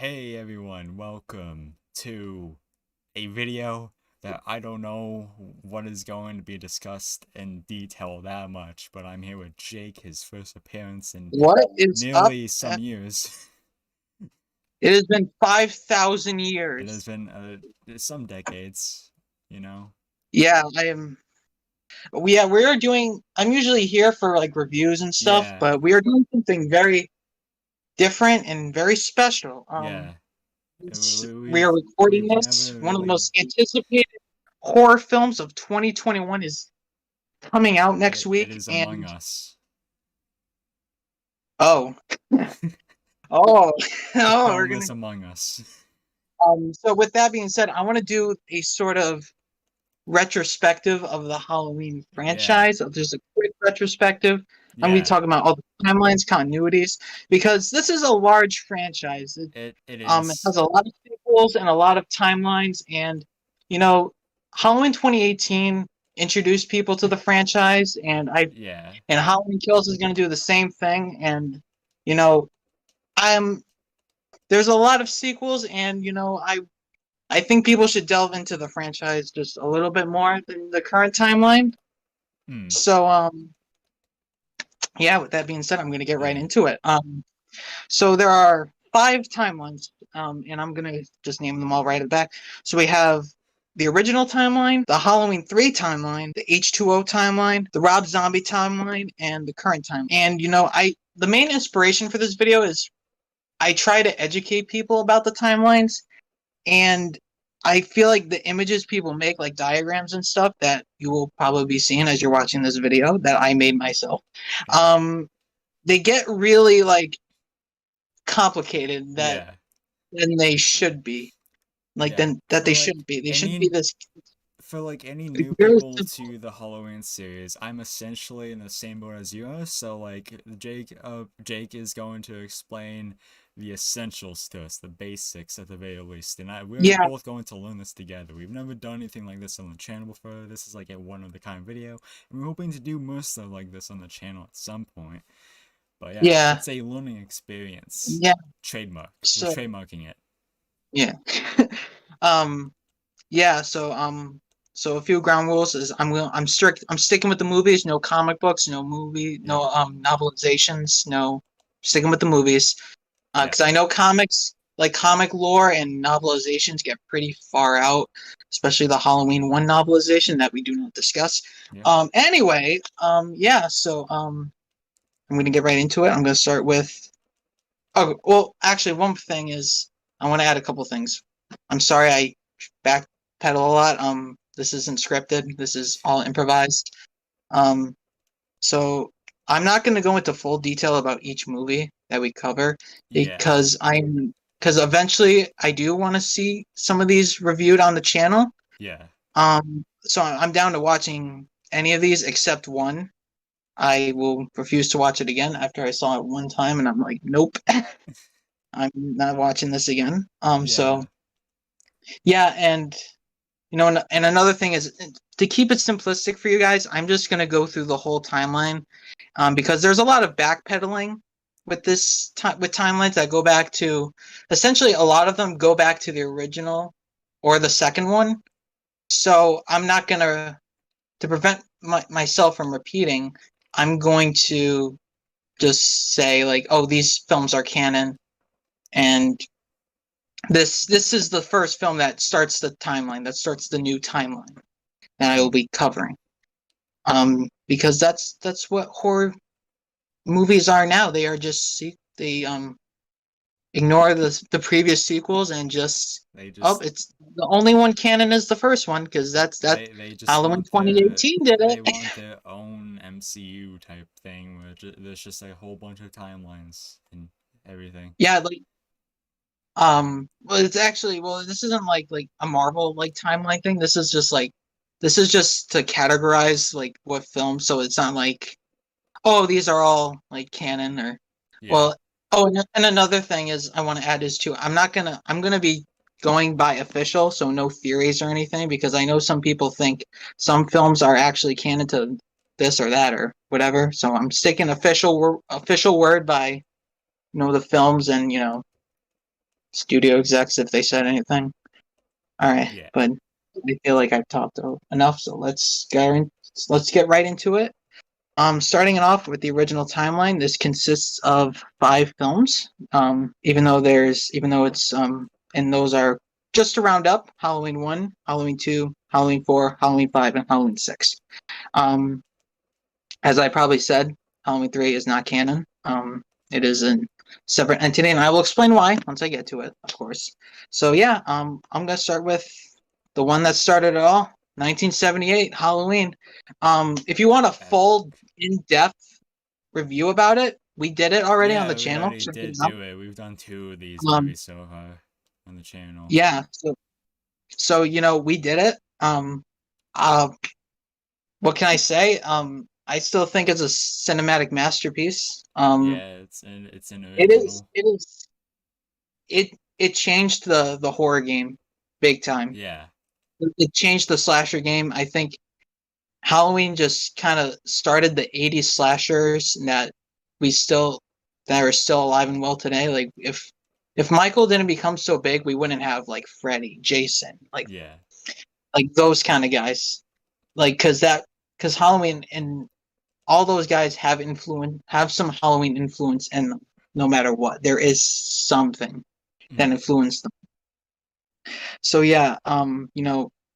Hey everyone, welcome to a video that I don't know what is going to be discussed in detail that much, but I'm here with Jake, his first appearance in What is up? nearly some years. It has been 5,000 It has years. been some decades, you know? Yeah, I am. We are doing. I'm usually here for like reviews and stuff, Yeah, but we are doing something very different and very special. yeah. We are recording We've this. never One of the really. most anticipated horror films of 2021 is coming out next It week, is Among and Us. oh, oh, The oh, we're film gonna. is Among Us. So with that being said, I want to do a sort of retrospective of the Halloween Yeah, franchise. Just a quick retrospective. I'm going to be yeah. talking about all the timelines, continuities, because this is a large franchise. It It is. has a lot of sequels and a lot of timelines, and you know, Halloween 2018 introduced people to the franchise, Yeah, and Halloween Kills is going to do the same thing. And you know, I'm there's a lot of sequels, and I think people should delve into the franchise just a little bit more than the current timeline. hmm, So, yeah, with that being said, I'm going to get right yeah, into it. So there are five timelines, and I'm going to just name them all right at the back. So we have the original timeline, the Halloween 3 timeline, the H2O timeline, the Rob Zombie timeline, and the current time. And, the main inspiration for this video is I try to educate people about the timelines, and I feel like the images people make, like diagrams and stuff, that you will probably be seeing as you're watching this video that I made myself, yeah, um, they get really like complicated yeah, than they should be. Like yeah. then that they shouldn't be. They shouldn't be this For like any new very people simple. to the Halloween series, I'm essentially in the same boat as you are. So like Jake is going to explain the essentials to us, the basics at the very least, and we're Yeah, both going to learn this together. We've never done anything like this on the channel before. This is like a one of the kind video, and we're hoping to do more stuff like this on the channel at some point. But yeah, yeah, it's a learning experience. yeah. Trademark. We're So trademarking it. yeah, um, yeah. So a few ground rules is I'm strict. I'm sticking with the movies. No comic books. No movie. Yep. No novelizations. No, sticking with the movies. Yep. Because I know comics, like comic lore and novelizations, get pretty far out, especially the Halloween 1 novelization that we do not discuss. Yep. Anyway, yeah, so I'm gonna get right into it. I'm gonna start with. Oh, well, actually, one thing is I want to add a couple things. I'm sorry I backpedal a lot. This isn't scripted. This is all improvised. Um, so I'm not going to go into full detail about each movie that we cover Yeah. because eventually I do want to see some of these reviewed on the channel. Yeah. So I'm down to watching any of these except one. I will refuse to watch it again after I saw it one time, and I'm like, nope, I'm not watching this again. Yeah. So yeah, and and another thing is to keep it simplistic for you guys, I'm just gonna go through the whole timeline, because there's a lot of backpedaling with with timelines that go back to essentially a lot of them go back to the original or the second one. So I'm not gonna to prevent myself from repeating. I'm going to just say like, oh, these films are canon, and this is the first film that starts the timeline, that starts the new timeline that I will Hmm. be covering. Because that's what horror movies are now. They are just they ignore the previous sequels and just They just it's the only one canon is the first one because that's they just Halloween want their 2018 did they it. want their own MCU type thing where there's just a whole bunch of timelines and everything. Yeah, like well it's actually well this isn't like a Marvel like timeline thing. This is just to categorize like what films, so it's not like, oh, these are all like canon or Yeah. well. Oh, and another thing is I want to add is too. I'm gonna be going by official, so no theories or anything, because I know some people think some films are actually canon to this or that or whatever. So I'm sticking official word by the films and studio execs if they said anything. All right, Yeah. but I feel like I've talked enough, so let's get right into it. Starting it off with the original timeline, this consists of 5 films. Even though it's and those are just to round up: Halloween 1, Halloween 2, Halloween 4, Halloween 5, and Halloween 6. Um, as I probably said, Halloween 3 is not canon. It is a separate entity, and I will explain why once I get to it, of course. So yeah, I'm gonna start with the one that started it all, 1978 Halloween. If you want a Epic. full, in-depth review about it, we did it already on the Yeah, we channel. already Check it did out. do it. We've done 2 of these Um, movies so far on the channel. yeah. So we did it. Uh, what can I say? I still think it's a cinematic masterpiece. Yeah, it's an It is. original. It is. It changed the horror game big time. Yeah. It changed the slasher game. I think Halloween just kind of started the 80s slashers we still that are still alive and well today. Like if Michael didn't become so big, we wouldn't have like Freddy, Jason, Yeah. like those kind of guys. Like because Halloween and all those guys have some Halloween influence in them. No matter what, there is something that Mm. influenced them. So yeah,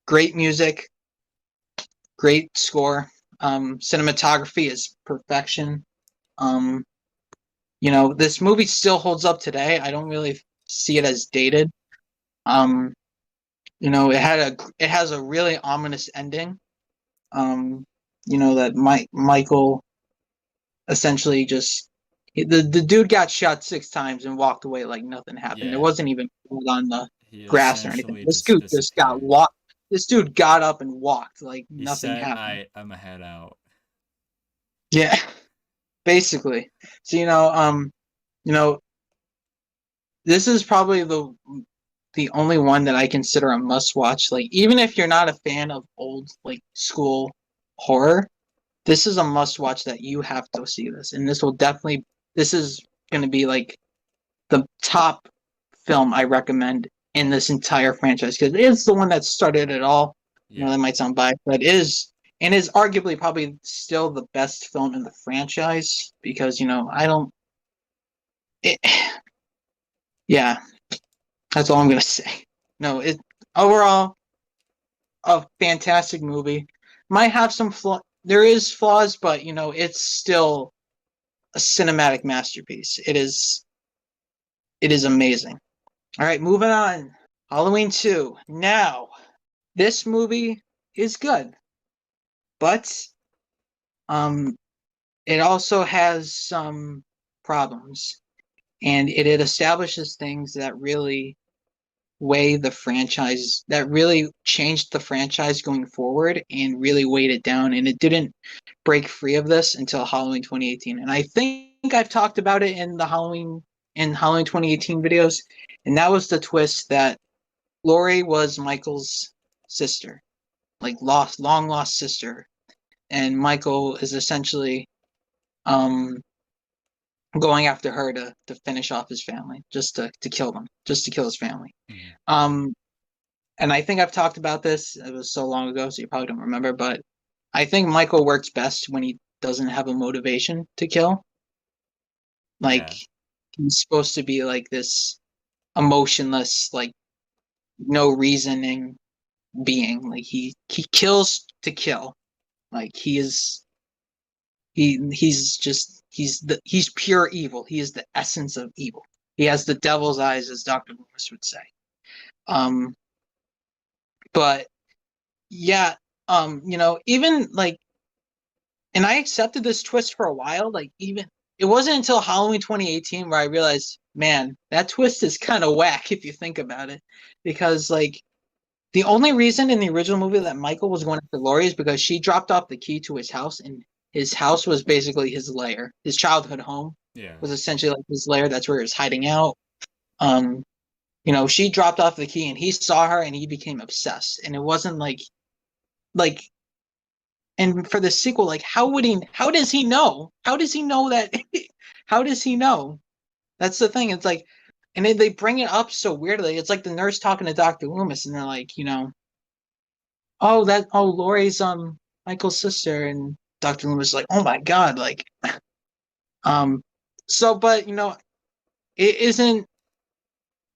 great music, great score. Cinematography is perfection. Um, this movie still holds up today. I don't really see it as dated. Um, it has a really ominous ending. Um, that Michael essentially just the dude got shot 6 times and walked away like nothing happened. There Yeah. wasn't even blood on the He grass or anything. essentially This just dude just got disappeared. walked. This dude got up and walked like He nothing said, happened. I'm a head out. Yeah, basically. So you know, this is probably the only one that I consider a must watch. Like even if you're not a fan of old like school horror, this is a must watch that you have to see this. And this is going to be like the top film I recommend in this entire franchise because it's the one that started it all. Yeah. That might sound biased, but it is arguably probably still the best film in the franchise because I don't. It, yeah, that's all I'm gonna say. No, it overall a fantastic movie. Might have some flaw. There is flaws, but it's still a cinematic masterpiece. It is. It is amazing. All right, moving on. Halloween 2. Now, this movie is good, but um, it also has some problems, and it establishes things that really that really changed the franchise going forward and really weighed it down. And it didn't break free of this until Halloween 2018. And I think I've talked about it in Halloween 2018 videos, and that was the twist that Laurie was Michael's sister, like long lost sister, and Michael is essentially um going after her to finish off his family, just to kill them, just to kill his family. Mhm. Um, and I think I've talked about this. It was so long ago, so you probably don't remember, but I think Michael works best when he doesn't have a motivation to kill. Like Yeah. he's supposed to be like this emotionless, like no reasoning being. Like he kills to kill. Like he's pure evil. He is the essence of evil. He has the devil's eyes, as Dr. Loomis would say. Um, but yeah, even like, and I accepted this twist for a while. Like, even it wasn't until Halloween 2018 where I realized, man, that twist is kind of whack if you think about it, because like the only reason in the original movie that Michael was going after Laurie is because she dropped off the key to his house, and his house was basically his lair. His childhood home Yeah. was essentially like his lair. That's where he was hiding out. Um, she dropped off the key, and he saw her, and he became obsessed. And it wasn't like, and for the sequel, like, how would he? How does he know? How does he know that? How does he know? That's the thing. It's like and they bring it up so weirdly. It's like the nurse talking to Dr. Loomis, and they're like, oh, Lori's Michael's sister, and Dr. Loomis is like, oh my god, like, um, so, but it isn't.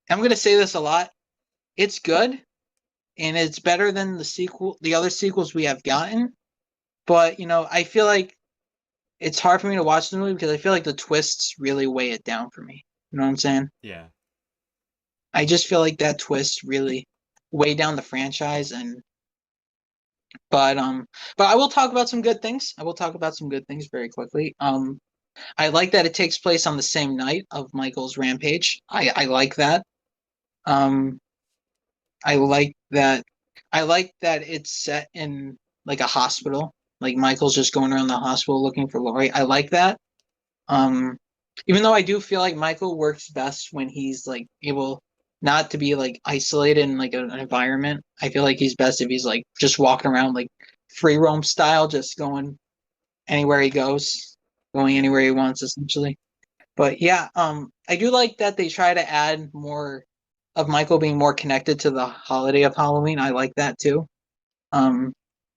I'm gonna say this a lot. It's good, and it's better than the other sequels we have gotten. But I feel like it's hard for me to watch the movie because I feel like the twists really weigh it down for me. You know what I'm saying? Yeah. I just feel like that twist really weighed down the franchise, and but I will talk about some good things. I will talk about some good things very quickly. I like that it takes place on the same night of Michael's rampage. I like that. Um, I like that. I like that it's set in like a hospital. Like Michael's just going around the hospital looking for Laurie. I like that. Um, Even though I do feel like Michael works best when he's like able not to be like isolated in like an environment. I feel like he's best if he's like just walking around like free roam style, just going anywhere he goes, going Yeah. anywhere he wants essentially. But yeah, I do like that they try to add more of Michael being more connected to the holiday of Halloween. I like that too. Um,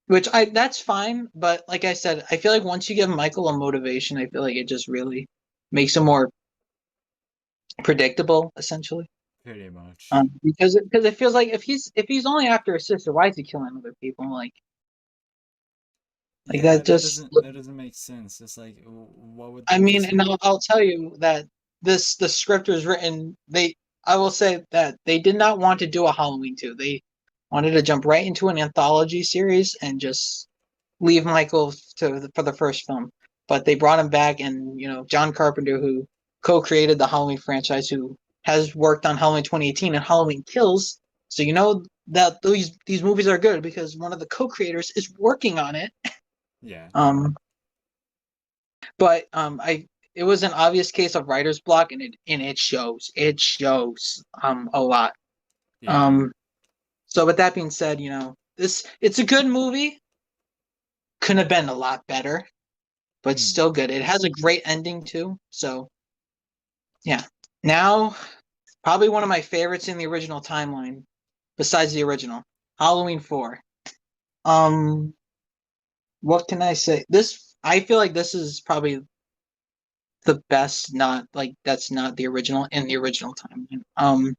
which I that's fine, but like I said, I feel like once you give Michael a motivation, I feel like it just really makes him more predictable, essentially. Pretty much. Because it feels like if he's only after his sister, why is he killing other people? Like Yeah, that that just doesn't make sense. It's like, what would I they mean, just? and I'll tell you that the script was written. I will say that they did not want to do a Halloween 2. They wanted to jump right into an anthology series and just leave Michael for the first film. But they brought him back, and John Carpenter, who co-created the Halloween franchise, who has worked on Halloween 2018 and Halloween Kills, so that these movies are good because one of the co-creators is working on it. Yeah. Um, but I it was an obvious case of writer's block, and it shows. It shows a lot. Yeah. Um, so with that being said, it's a good movie. Couldn't have been a lot better, but Hmm. still good. It has a great ending too. So yeah. Now, probably one of my favorites in the original timeline, besides the original, Halloween 4. Um, what can I say? I feel like this is probably the best, not like that's not the original in the original timeline.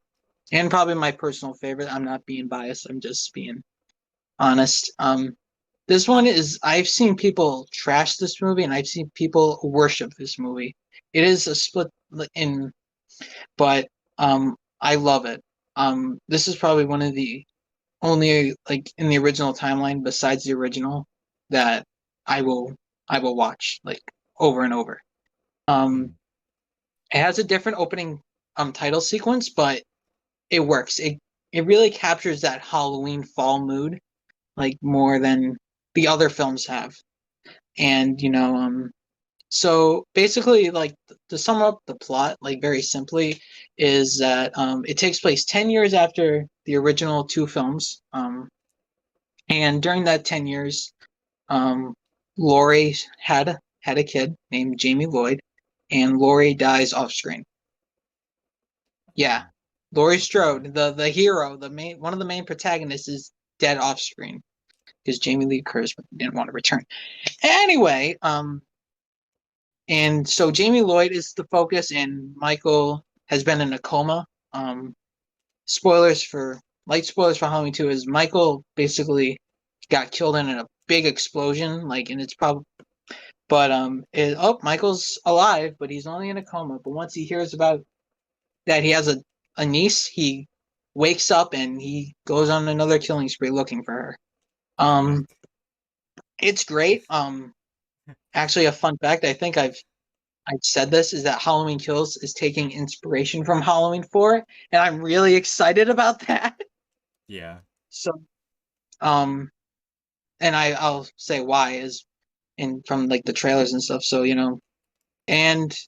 And probably my personal favorite. I'm not being biased. I'm just being honest. This one is I've seen people trash this movie, and I've seen people worship this movie. It is a split in, but I love it. This is probably one of the only like in the original timeline besides the original that I will I will watch like over and over. Um, Hmm. it has a different opening title sequence, but it works. It really captures that Halloween fall mood like more than the other films have. And so basically like to sum up the plot like very simply is that it takes place 10 years after the original two films. And during that 10 years um Laurie had a kid named Jamie Lloyd, and Laurie dies off screen. Yeah. Oh. Laurie Okay. Strode, the hero, the main one of the main protagonists, is dead off screen because Jamie Lee Curtis didn't want to return. Anyway, and so Jamie Lloyd is the focus, and Michael has been in a coma. Um, spoilers for light spoilers for Halloween 2 is Michael basically got killed in a big explosion, like, and it's probably, but Michael's alive, but he's only in a coma. But once he hears about that he has a niece, he wakes up and he goes on another killing spree looking for her. Um, Epic. it's great. Actually, a fun fact I think I've said this is that Halloween Kills is taking inspiration from Halloween 4, and I'm really excited about that. Yeah. So, um, and I'll say why is in from like the trailers and stuff. So and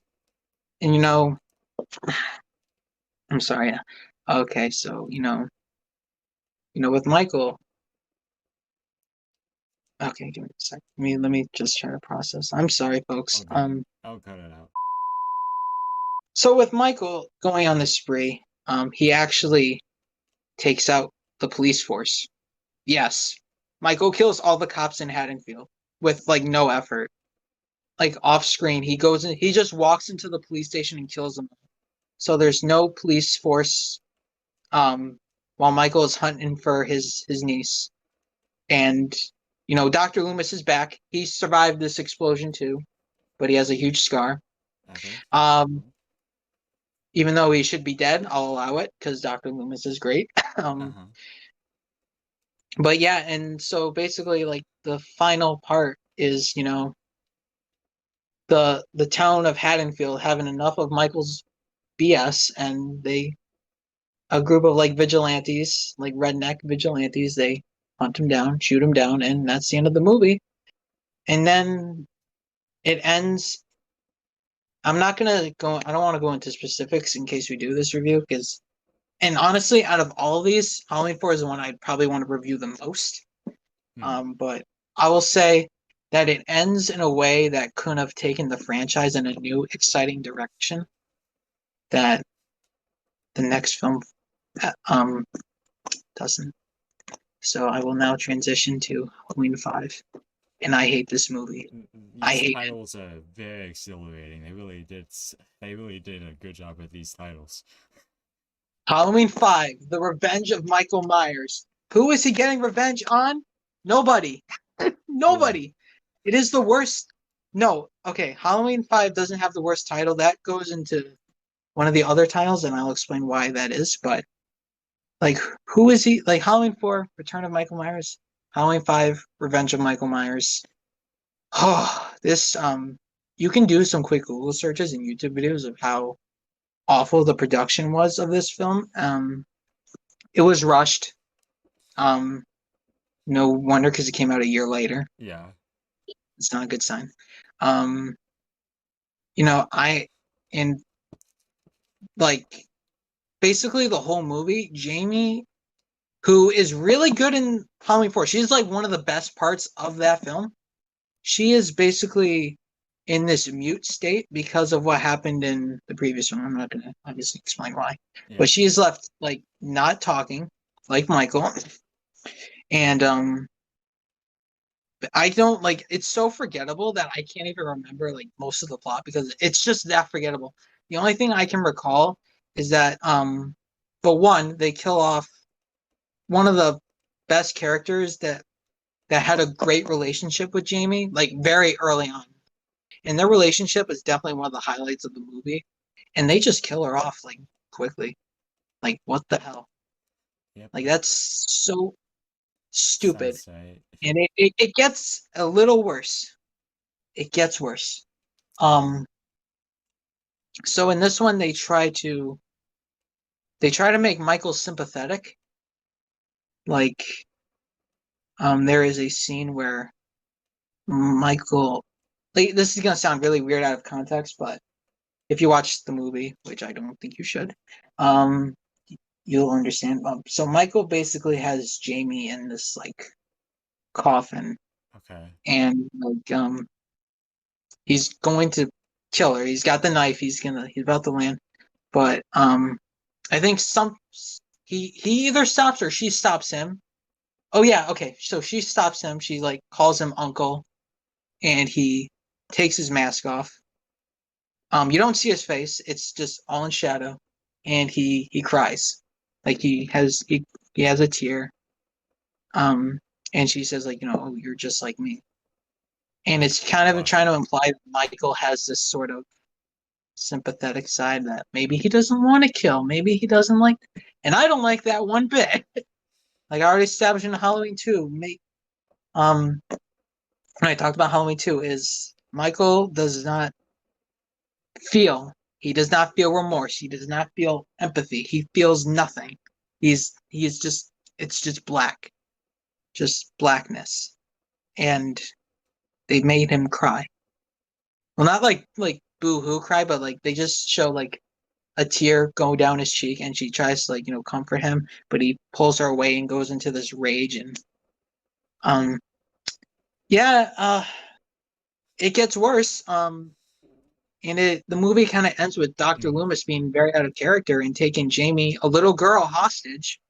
and I'm sorry. Yeah. Okay, so with Michael. Okay, give me a sec. Let me just try to process. I'm sorry, folks. All good. I'll cut it out. So with Michael going on the spree, he actually takes out the police force. Yes, Michael kills all the cops in Haddonfield with like no effort. Like off screen, he goes in, he just walks into the police station and kills them. So there's no police force while Michael is hunting for his niece. And Dr. Loomis is back. He survived this explosion too, but he has a huge scar. Okay. Um, Cool. even though he should be dead, I'll allow it because Dr. Loomis is great. Uh um, huh. but yeah, and so basically, like the final part is, the town of Haddonfield having enough of Michael's BS, and a group of like vigilantes, like redneck vigilantes, they hunt him down, shoot him down, and that's the end of the movie. And then it ends. I'm not gonna go. I don't want to go into specifics in case we do this review, because, and honestly, out of all of these, Halloween 4 is the one I'd probably want to review the most. Hmm. But I will say that it ends in a way that couldn't have taken the franchise in a new, exciting direction that the next film um doesn't. So I will now transition to Halloween 5, and I hate this movie. I These hate it. titles are very exhilarating. They really did. They really did a good job with these titles. Halloween 5, The Revenge of Michael Myers. Who is he getting revenge on? Nobody. Who? Nobody. It is the worst. No, okay. Halloween 5 doesn't have the worst title. That goes into one of the other titles, and I'll explain why that is. But, like, who is he? Like, Halloween 4, Return of Michael Myers. Halloween 5, Revenge of Michael Myers. Oh, you can do some quick Google searches and YouTube videos of how awful the production was of this film. It was rushed. Um, no wonder because it came out a year later. Yeah. It's not a good sign. Um, you know, I and like basically the whole movie, Jamie, who is really good in Halloween 4, she's like one of the best parts of that film. She is basically in this mute state because of what happened in the previous one. I'm not going to obviously explain why, Yeah. but she is left like not talking like Michael, and I don't like it's so forgettable that I can't even remember like most of the plot because it's just that forgettable. The only thing I can recall is that but one, they kill off one of the best characters that had a great relationship with Jamie like very early on. And their relationship is definitely one of the highlights of the movie. And they just kill her off like quickly. Like what the hell? Yep. Like that's so stupid. Sounds right. And it gets a little worse. It gets worse. Um, so in this one they try to make Michael sympathetic. Like there is a scene where Michael like this is gonna sound really weird out of context, but if you watch the movie, which I don't think you should, um, you'll understand. So Michael basically has Jamie in this like coffin, Okay. and like he's going to kill her. He's got the knife. He's about to land, but I think he either stops or she stops him. Oh yeah, okay. So she stops him. She like calls him uncle, and he takes his mask off. You don't see his face; it's just all in shadow, and he cries, like he has a tear. Um, and she says like oh, you're just like me, and it's kind of What? trying to imply that Michael has this sort of sympathetic side that maybe he doesn't want to kill, maybe he doesn't like, and I don't like that one bit. Like I already established in Halloween 2, um, when I talked about Halloween 2, is Michael does not feel. He does not feel remorse. He does not feel empathy. He feels nothing. He is just it's just black, just blackness, and they made him cry. Well, not like boo hoo cry, but like they just show like a tear go down his cheek, and she tries to like comfort him, but he pulls her away and goes into this rage, and um yeah, it gets worse. And the movie kind of ends with Dr. Mm, Loomis being very out of character and taking Jamie, a little girl, hostage.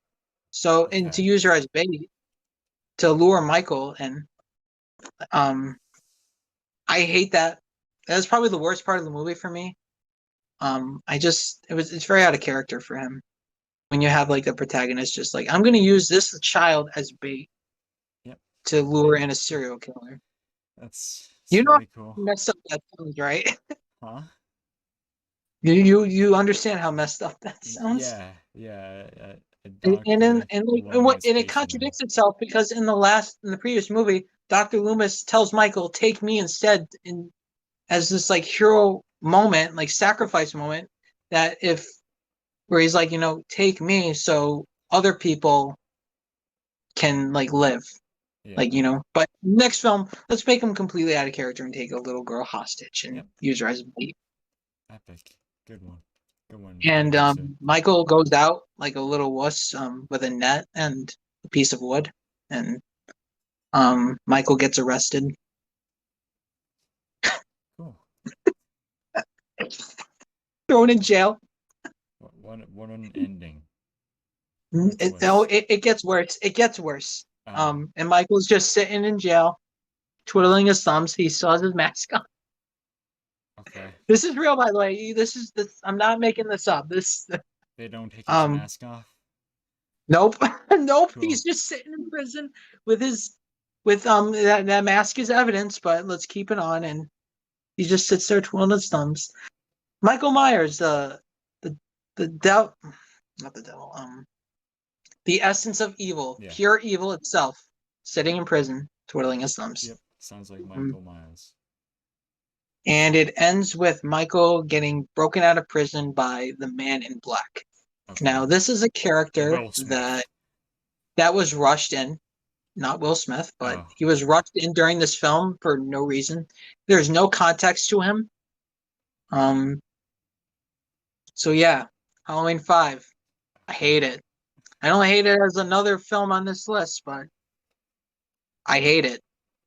So, and to okay. use her as bait to lure Michael. And um, I hate that. That's probably the worst part of the movie for me. It's very out of character for him when you have like the protagonist just like, I'm going to use this child as bait Yep. to lure It, in a serial killer. it's You know how really cool. messed up that sounds, right? Huh? You understand how messed up that sounds? Yeah, yeah. And then Doctor and like luring his and it patient in. contradicts itself because in the previous movie, Dr. Loomis tells Michael, "Take me instead," in as this like hero moment, like sacrifice moment, that if where he's like, take me so other people can like live. Yeah. But next film, let's make him completely out of character and take a little girl hostage and Yep. use her as a bait. Epic. Good one. Good one, And producer. Michael goes out like a little wuss with a net and a piece of wood, and Michael gets arrested, Cool. thrown in jail. What an ending. What a No, twist. it gets worse. It gets worse. Oh, And Michael's just sitting in jail, twiddling his thumbs. He still has his mask on. okay. This is real, by the way. This is this. I'm not making this up. This. They don't take his Um. mask off? Nope. Nope. Cool. He's just sitting in prison with his that mask is evidence, but let's keep it on. And he just sits there twiddling his thumbs. Michael Myers, the the devil, not the devil. The essence of evil, Yeah. pure evil itself, sitting in prison, twiddling his thumbs. Yep. Sounds like Mm. Michael Myers. And it ends with Michael getting broken out of prison by the Man in Black. Okay. Now, this is a character Will Smith. that was rushed in, not Will Smith, but Oh, he was rushed in during this film for no reason. There's no context to him. Um, so yeah, Halloween 5. I okay. hate it. I don't hate it as another film on this list, but I hate it.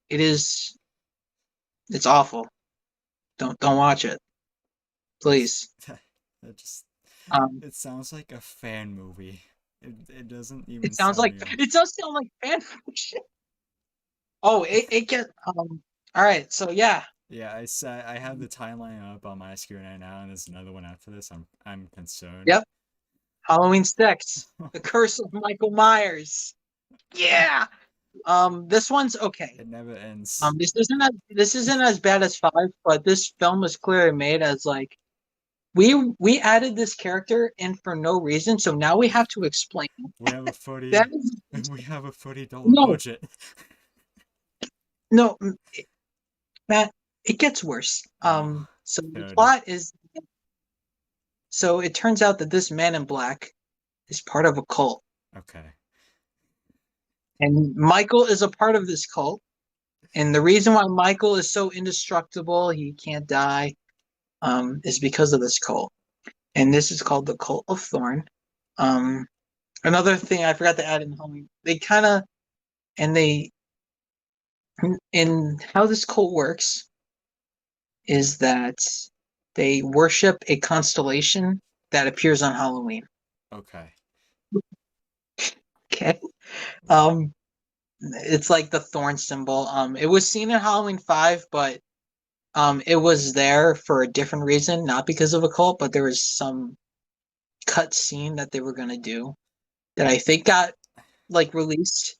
It is it's awful. Don't watch it, That's please. that just Um, it sounds like a fan movie. It doesn't it even sounds sound like real. it does sound like fan fiction. Oh, it gets all right, so yeah. Yeah, I have the timeline up on my screen right now, and there's another one after this. I'm concerned. Yep. Halloween 6. The Curse of Michael Myers. Yeah. This one's okay. It never ends. This isn't as bad as 5, but this film was clearly made as like we added this character in for no reason, so now we have to explain. We have a That 40 is we have a $40 no, budget. no, Matt, it gets worse. Oh, So the 30. plot is so it turns out that this man in black is part of a cult. Okay. And Michael is a part of this cult. And the reason why Michael is so indestructible, he can't die, is because of this cult. And this is called the Cult of Thorn. Um, Another thing I forgot to add in Halloween, they kind of and they in how this cult works is that they worship a constellation that appears on Halloween. Okay. Okay. Wow. Um, it's like the thorn symbol. It was seen in Halloween 5, but it was there for a different reason, not because of a cult, but there was some cut scene that they were gonna do that I think got like released.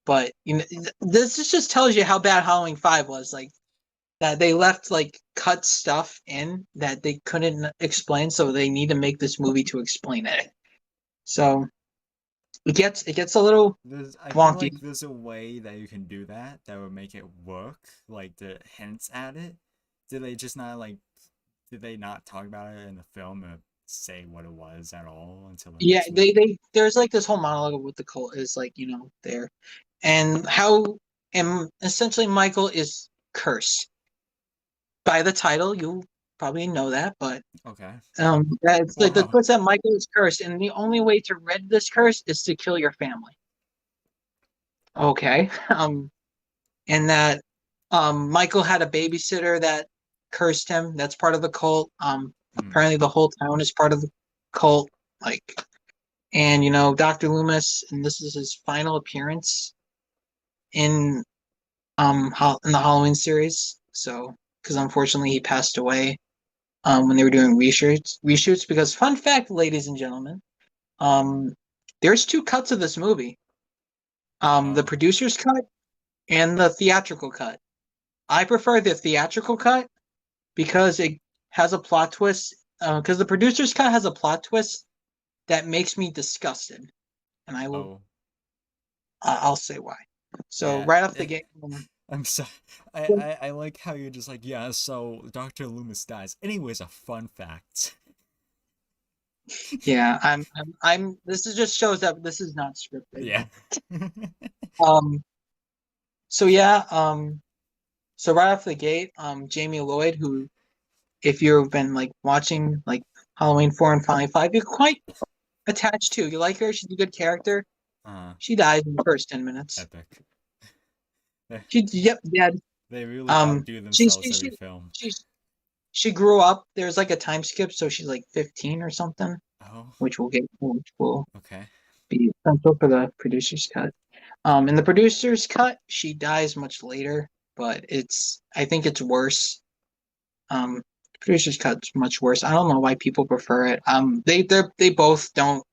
But this just tells you how bad Halloween 5 was. Like that they left like cut stuff in that they couldn't explain, so they need to make this movie to explain it. So it gets a little I feel wonky. like there's a way that you can do that that would make it work, like the hints at it. Did they just not like did they not talk about it in the film or say what it was at all until the Yeah, next they movie? they there's like this whole monologue of what the cult is like, there, and how and essentially Michael is cursed by the title. You probably know that, but Okay. it's like the Wow. twist that Michael is cursed, and the only way to rid this curse is to kill your family. Okay, and that Michael had a babysitter that cursed him. That's part of the cult. Hmm. Apparently the whole town is part of the cult. Like, and Dr. Loomis, and this is his final appearance in in the Halloween series. So, because unfortunately he passed away when they were doing reshoots. Because fun fact, ladies and gentlemen, um, there's two cuts of this movie. The Oh. producer's cut and the theatrical cut. I prefer the theatrical cut because it has a plot twist. Because the producer's cut has a plot twist that makes me disgusted, and Oh. I'll say why. So Yeah. right off the gate, I'm so I like how you're just like, yeah, so Dr. Loomis dies. Anyways, a fun fact. yeah, I'm. This is just shows that this is not scripted. Yeah. Um. So yeah. So right off the gate, Jamie Lloyd, who, if you've been like watching like Halloween 4 and Halloween 5, you're quite attached to. You like her. She's a good character. uh, She dies in the first 10 minutes. Epic. They Yep, yeah. they really Um, outdo she themselves she every she film. she she grew up. There's like a time skip, so she's like 15 or something, Oh, which will okay. be essential for the producer's cut. In the producer's cut, she dies much later, but I think it's worse. Um, producer's cut's much worse. I don't know why people prefer it. They both don't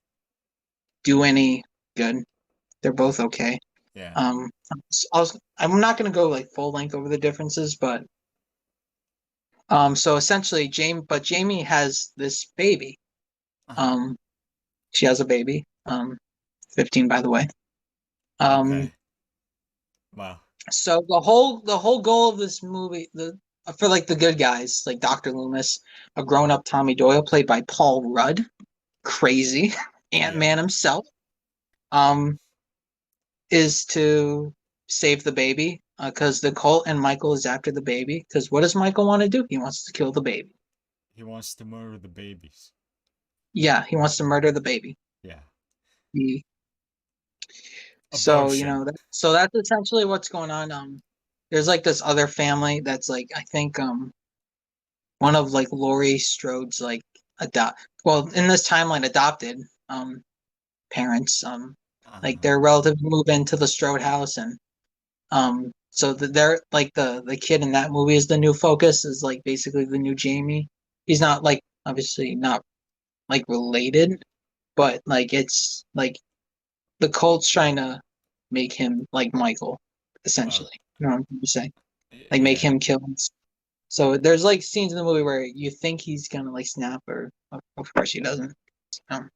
do any good. They're both okay. Yeah. Um, I'm not gonna go like full length over the differences, but so essentially, Jamie has this baby. Uh-huh. Um, she has a baby. 15 by the way. Um, Okay. Wow. so the whole goal of this movie, for like the good guys, like Dr. Loomis, a grown-up Tommy Doyle played by Paul Rudd, crazy Yeah. Ant-Man himself, um, is to save the baby. Because the cult and Michael is after the baby. Because what does Michael want to do? He wants to kill the baby. He wants to murder the babies. Yeah, he wants to murder the baby. Yeah. He, so Abortion. so that's essentially what's going on. There's like this other family that's like, I think one of like Laurie Strode's like in this timeline adopted parents, like Uh-huh. their relatives move into the Strode house, and so they're like the kid in that movie is the new focus, is like basically the new Jamie. He's not like, obviously not like related, but like it's like the cult's trying to make him like Michael, Uh, essentially. You know what I'm trying to say? Like make yeah. him kill him. So there's like scenes in the movie where you think he's gonna like snap, or of course he doesn't. Um,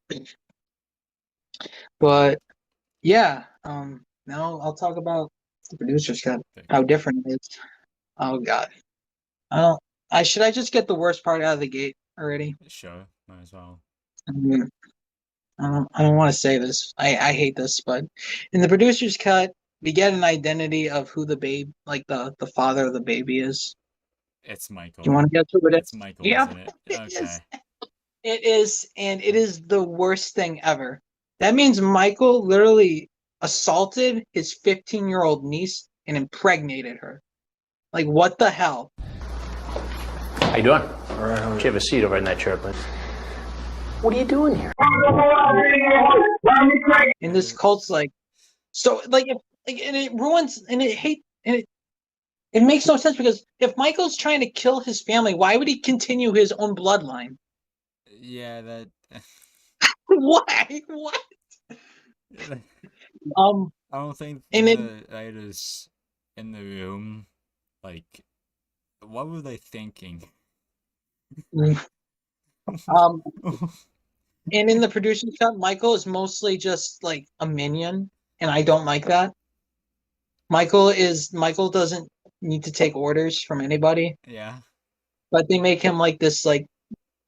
but yeah, now I'll talk about the producer's cut, Epic. how different it is. Oh God, I don't. I just get the worst part out of the gate already. Sure. Might as well. I mean, I don't want to say this. I hate this, but in the producer's cut, we get an identity of who the babe, like the father of the baby is. It's Do you Michael. want to guess who it It's is? Michael, Yep, isn't it? it Okay. is. It is, and it is the worst thing ever. That means Michael literally assaulted his 15-year-old niece and impregnated her. Like, what the hell? How you doing? All right, how are you? Have a seat over in that chair, please. What are you doing here? And this cult's like, so like, and it ruins, and it makes no sense, because if Michael's trying to kill his family, why would he continue his own bloodline? Yeah, that Why? What? Um, I don't think and it, the writers in the room, like, what were they thinking? um, and in the producer's cut, Michael is mostly just like a minion, and I don't like that. Michael doesn't need to take orders from anybody, Yeah. but they make him like this like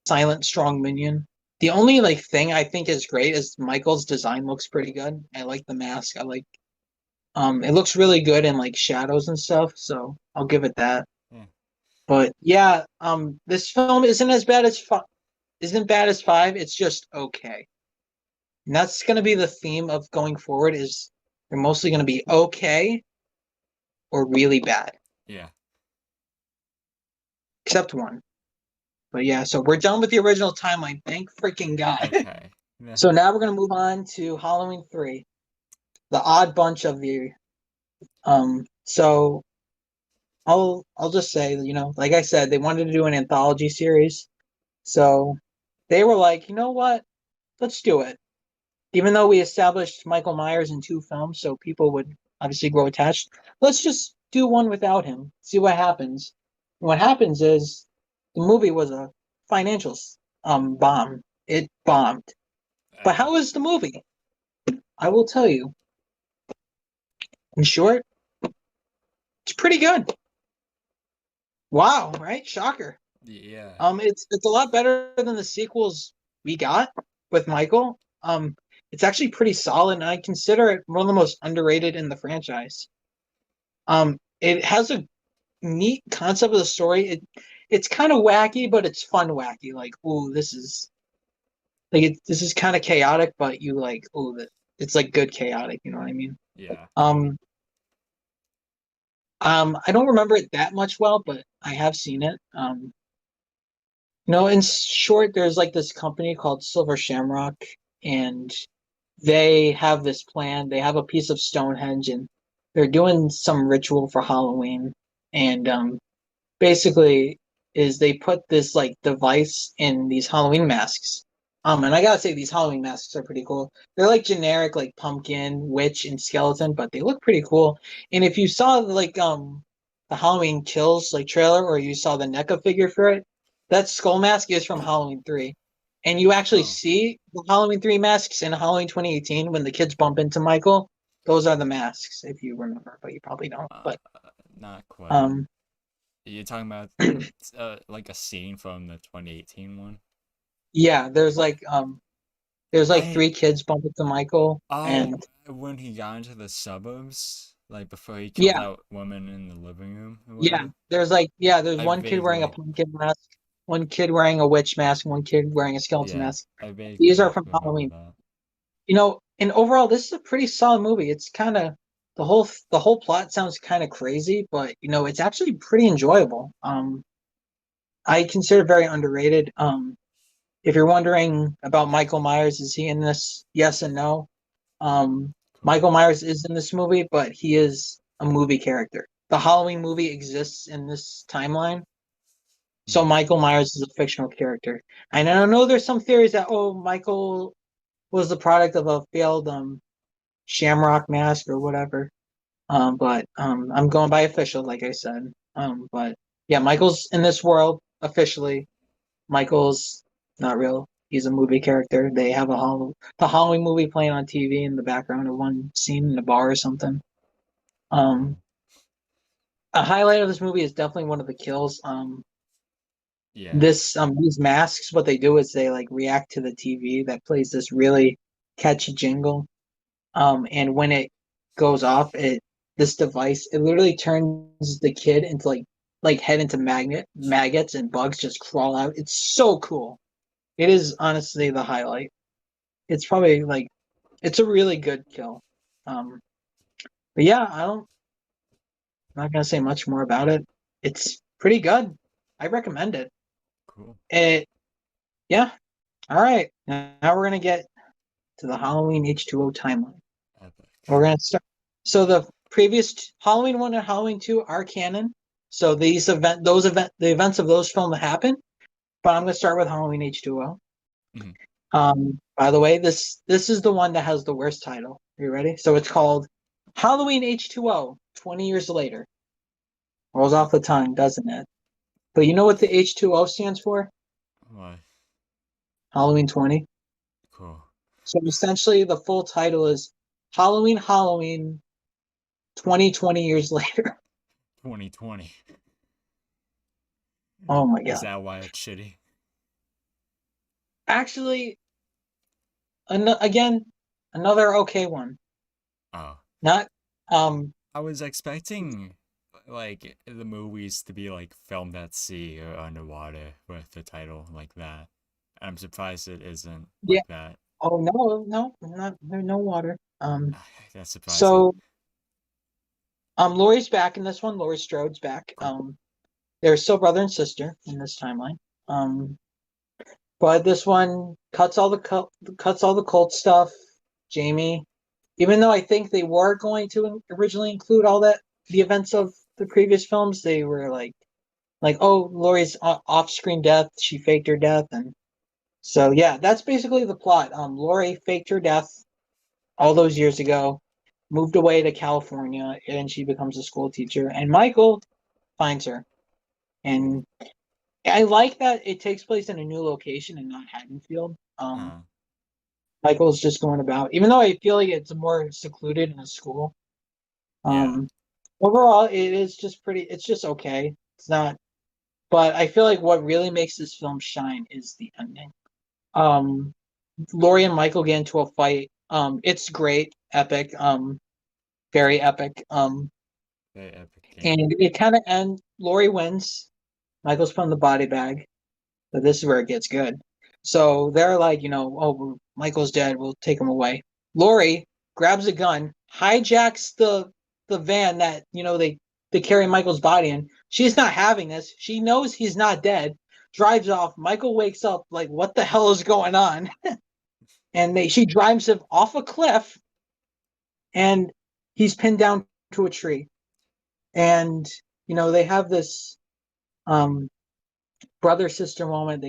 silent, strong minion. The only like thing I think is great is Michael's design looks pretty good. I like the mask. I like it looks really good in like shadows and stuff, so I'll give it that. Yeah. But yeah, this film isn't bad as 5. It's just okay. And that's going to be the theme of going forward, is they're mostly going to be okay or really bad. Yeah. except one. But yeah, so we're done with the original timeline. Thank freaking God. Okay. Yeah. So now we're gonna move on to Halloween 3, the odd bunch of the. So I'll just say, like I said, they wanted to do an anthology series, so they were like, you know what, let's do it. Even though we established Michael Myers in 2 films, so people would obviously grow attached, let's just do one without him, see what happens. And what happens is the movie was a financial bomb. It bombed. But how is the movie? I will tell you. In short, it's pretty good. Wow, right? Shocker. Yeah. It's a lot better than the sequels we got with Michael. It's actually pretty solid, and I consider it one of the most underrated in the franchise. It has a neat concept of the story. It's kind of wacky, but it's fun wacky. Like, ooh, this is this is kind of chaotic, but you like, ooh, it's like good chaotic. You know what I mean? Yeah. I don't remember it that much well, but I have seen it. In short, there's like this company called Silver Shamrock, and they have this plan. They have a piece of Stonehenge, and they're doing some ritual for Halloween. And basically, is they put this like device in these Halloween masks. And I gotta say, these Halloween masks are pretty cool. They're like generic, like pumpkin, witch, and skeleton, but they look pretty cool. And if you saw like the Halloween Kills like trailer, or you saw the NECA figure for it, that skull mask is from Halloween 3. And you actually Oh. see the Halloween 3 masks in Halloween 2018 when the kids bump into Michael. Those are the masks, if you remember, but you probably don't. But Not quite. You're talking about like a scene from the 2018 one? yeah, there's like 3 kids bump into Michael, Oh, and when he got into the suburbs, like before he killed yeah, that woman in the living room or yeah, whatever. there's I one kid wearing a vaguely, pumpkin mask, one kid wearing a witch mask, one kid wearing a skeleton yeah, mask. I These vaguely are from remember Halloween. that. And overall, this is a pretty solid movie. It's kind of the whole plot sounds kind of crazy, but it's actually pretty enjoyable. I consider it very underrated. If you're wondering about Michael Myers, is he in this? Yes and no. Um, Cool. Michael Myers is in this movie, but he is a movie character. The Halloween movie exists in this timeline, so Mhm. Michael Myers is a fictional character. And I know there's some theories that Michael was the product of a failed Shamrock mask or whatever. But I'm going by official, like I said. But yeah, Michael's in this world officially. Michael's not real. He's a movie character. They have the Halloween movie playing on TV in the background of one scene in a bar or something. Um, Cool. a highlight of this movie is definitely one of the kills. Yeah. These masks, what they do is they like react to the TV that plays this really catchy jingle. And when it goes off, this device it literally turns the kid into like head into maggots, and bugs just crawl out. It's so cool. It is honestly the highlight. It's probably like it's a really good kill. Um, but yeah, I'm not gonna say much more about it. It's pretty good. I recommend it. Cool. Yeah. All right. Now we're gonna get to the Halloween H2O timeline. Epic. We're gonna start. So the previous Halloween 1 and Halloween 2 are canon. So the events of those films happen. But I'm gonna start with Halloween H2O. Mhm. By the way, this is the one that has the worst title. Are you ready? So it's called Halloween H2O 20 years later. Rolls off the tongue, doesn't it? But you know what the H2O stands for? Why? Halloween 20. Cool. So essentially the full title is Halloween 20 years later. 2020. Oh my Is god. that why it's shitty? Actually, again, another okay one. Oh. Not um I was expecting like the movies to be like filmed at sea or underwater with the title like that. I'm surprised it isn't yeah. like that. Oh no, not there's no water. That's surprising. So Laurie's back in this one. Laurie Strode's back. Cool. They're still brother and sister in this timeline. But this one cuts all the cult stuff. Jamie, even though I think they were going to originally include all the events of the previous films, they were like, oh, Laurie's off-screen death. She faked her death, and so yeah, that's basically the plot. Laurie faked her death all those years ago, moved away to California, and she becomes a school teacher. And Michael finds her, and I like that it takes place in a new location and not Haddonfield. Uh, Michael's just going about, even though I feel like it's more secluded in a school. yeah. Overall, it is just pretty. It's just okay. It's not, but I feel like what really makes this film shine is the ending. Um, Laurie and Michael get into a fight. It's great, epic, very epic. Very epic game. And it kind of ends. Laurie wins. Michael's put in the body bag, but this is where it gets good. So they're like, oh, Michael's dead. We'll take him away. Laurie grabs a gun, hijacks the van that they carry Michael's body in. She's not having this. She knows he's not dead. Drives off. Michael wakes up like, what the hell is going on? And she drives him off a cliff, and he's pinned down to a tree. And they have this brother sister moment.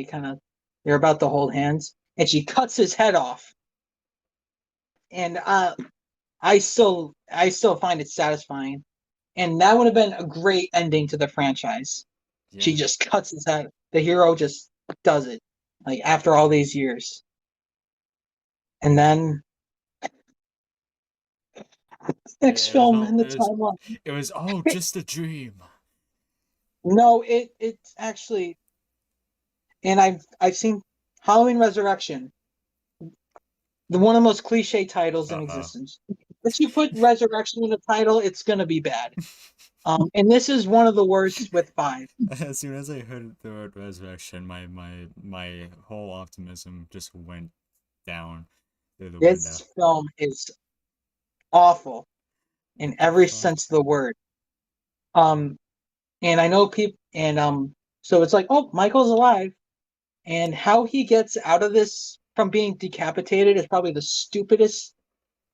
They're about to hold hands, and she cuts his head off. And I still find it satisfying, and that would have been a great ending to the franchise. Yeah. She just cuts his head. The hero just does it, like after all these years. And then next film in the timeline. It was just a dream. No, it's actually, and I've seen Halloween Resurrection, one of the most cliche titles in existence. If you put Resurrection in the title, it's gonna be bad. And this is one of the worst with 5. As soon as I heard the word resurrection, my whole optimism just went down through the window. This film is awful in every sense of the word. And I know people, and so it's like, oh, Michael's alive, and how he gets out of this from being decapitated is probably the stupidest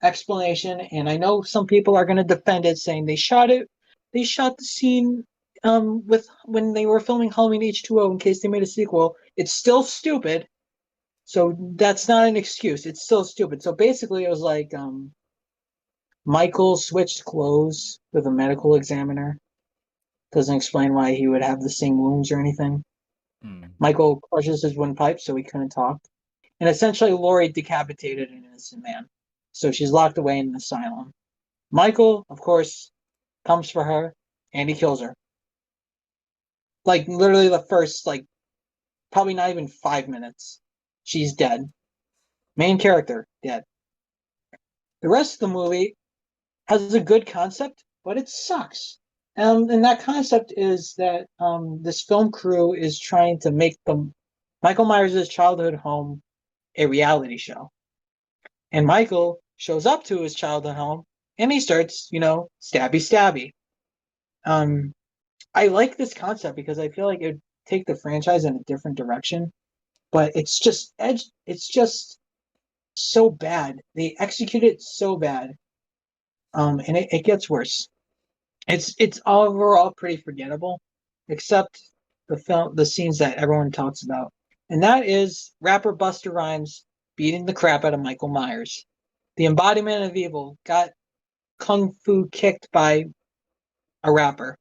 explanation. And I know some people are going to defend it, saying they shot the scene with when they were filming Halloween H2O in case they made a sequel. It's still stupid, so that's not an excuse. It's still stupid. So basically, it was like Michael switched clothes with a medical examiner. Doesn't explain why he would have the same wounds or anything. Michael crushes his windpipe so he couldn't talk. And essentially, Laurie decapitated an innocent man. So she's locked away in an asylum. Michael, of course, comes for her, and he kills her. Like, literally the first, probably not even 5 minutes. She's dead. Main character, dead. The rest of the movie has a good concept, but it sucks. And that concept is that this film crew is trying to make Michael Myers' childhood home a reality show. And Michael shows up to his childhood home, and he starts, stabby. I like this concept because I feel like it would take the franchise in a different direction, but it's just so bad. They execute it so bad, and it gets worse. It's overall pretty forgettable, except the scenes that everyone talks about, and that is rapper Busta Rhymes beating the crap out of Michael Myers. The embodiment of evil got kung fu kicked by a rapper.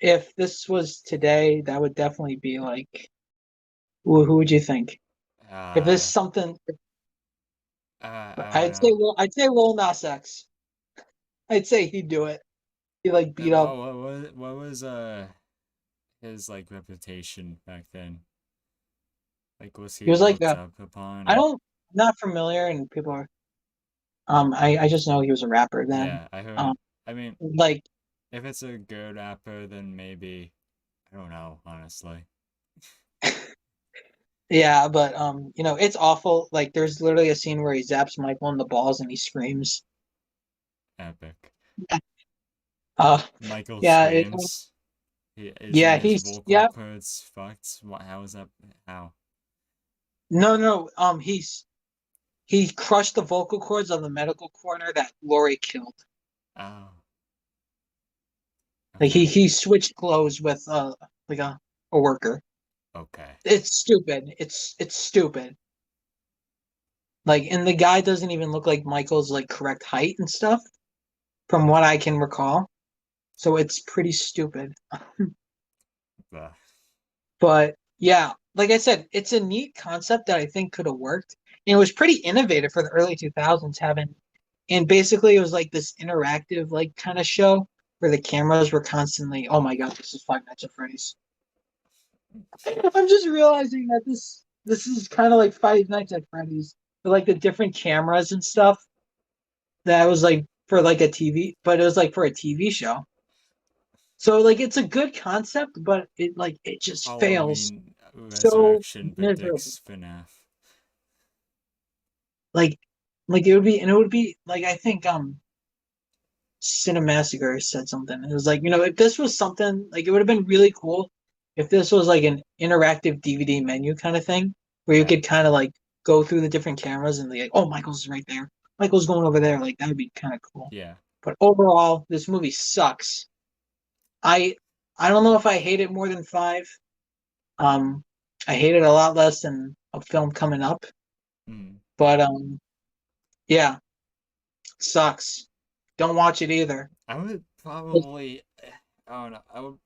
If this was today, that would definitely be like, who would you think? If this is something, I'd say Lil Nas X. I'd say he'd do it. He beat up. What was his reputation back then? Was he was like looked up upon? I'm not familiar, and people are. I just know he was a rapper then. Yeah, I heard. I mean, if it's a good rapper, then maybe, I don't know, honestly. Yeah, but it's awful. There's literally a scene where he zaps Michael in the balls and he screams. Epic. Uh, Michael yeah, screams. Isn't yeah, his he's vocal yeah. cords fucked? What? How is that? How? No, no. He crushed the vocal cords of the medical coroner that Lori killed. Oh, Like okay. he switched clothes with like a worker. Okay. It's stupid. It's stupid. Like, and the guy doesn't even look like Michael's like correct height and stuff, from what I can recall. So it's pretty stupid. Ugh. But yeah, like I said, it's a neat concept that I think could have worked. And it was pretty innovative for the early 2000s having, and basically it was like this interactive like kind of show where the cameras were constantly, oh my god, this is Five Nights at Freddy's. I'm just realizing that this is kind of like Five Nights at Freddy's, but like the different cameras and stuff. That was like for like a TV, but it was like for a TV show. So like it's a good concept, but it just fails Halloween so Resurrection miserably. predicts FNAF. Like like it would be, and it would be like I think Cinemassacre said something. It was like, if this was something like, it would have been really cool if this was like an interactive DVD menu kind of thing where you Yeah. could kind of like go through the different cameras and be like, oh, Michael's right there. Michael's going over there. Like that would be kind of cool. Yeah. But overall, this movie sucks. I I don't know if I hate it more than five. Um, I hate it a lot less than a film coming up. Mm. But yeah, sucks. Don't watch it either. I would probably. I don't know. I would.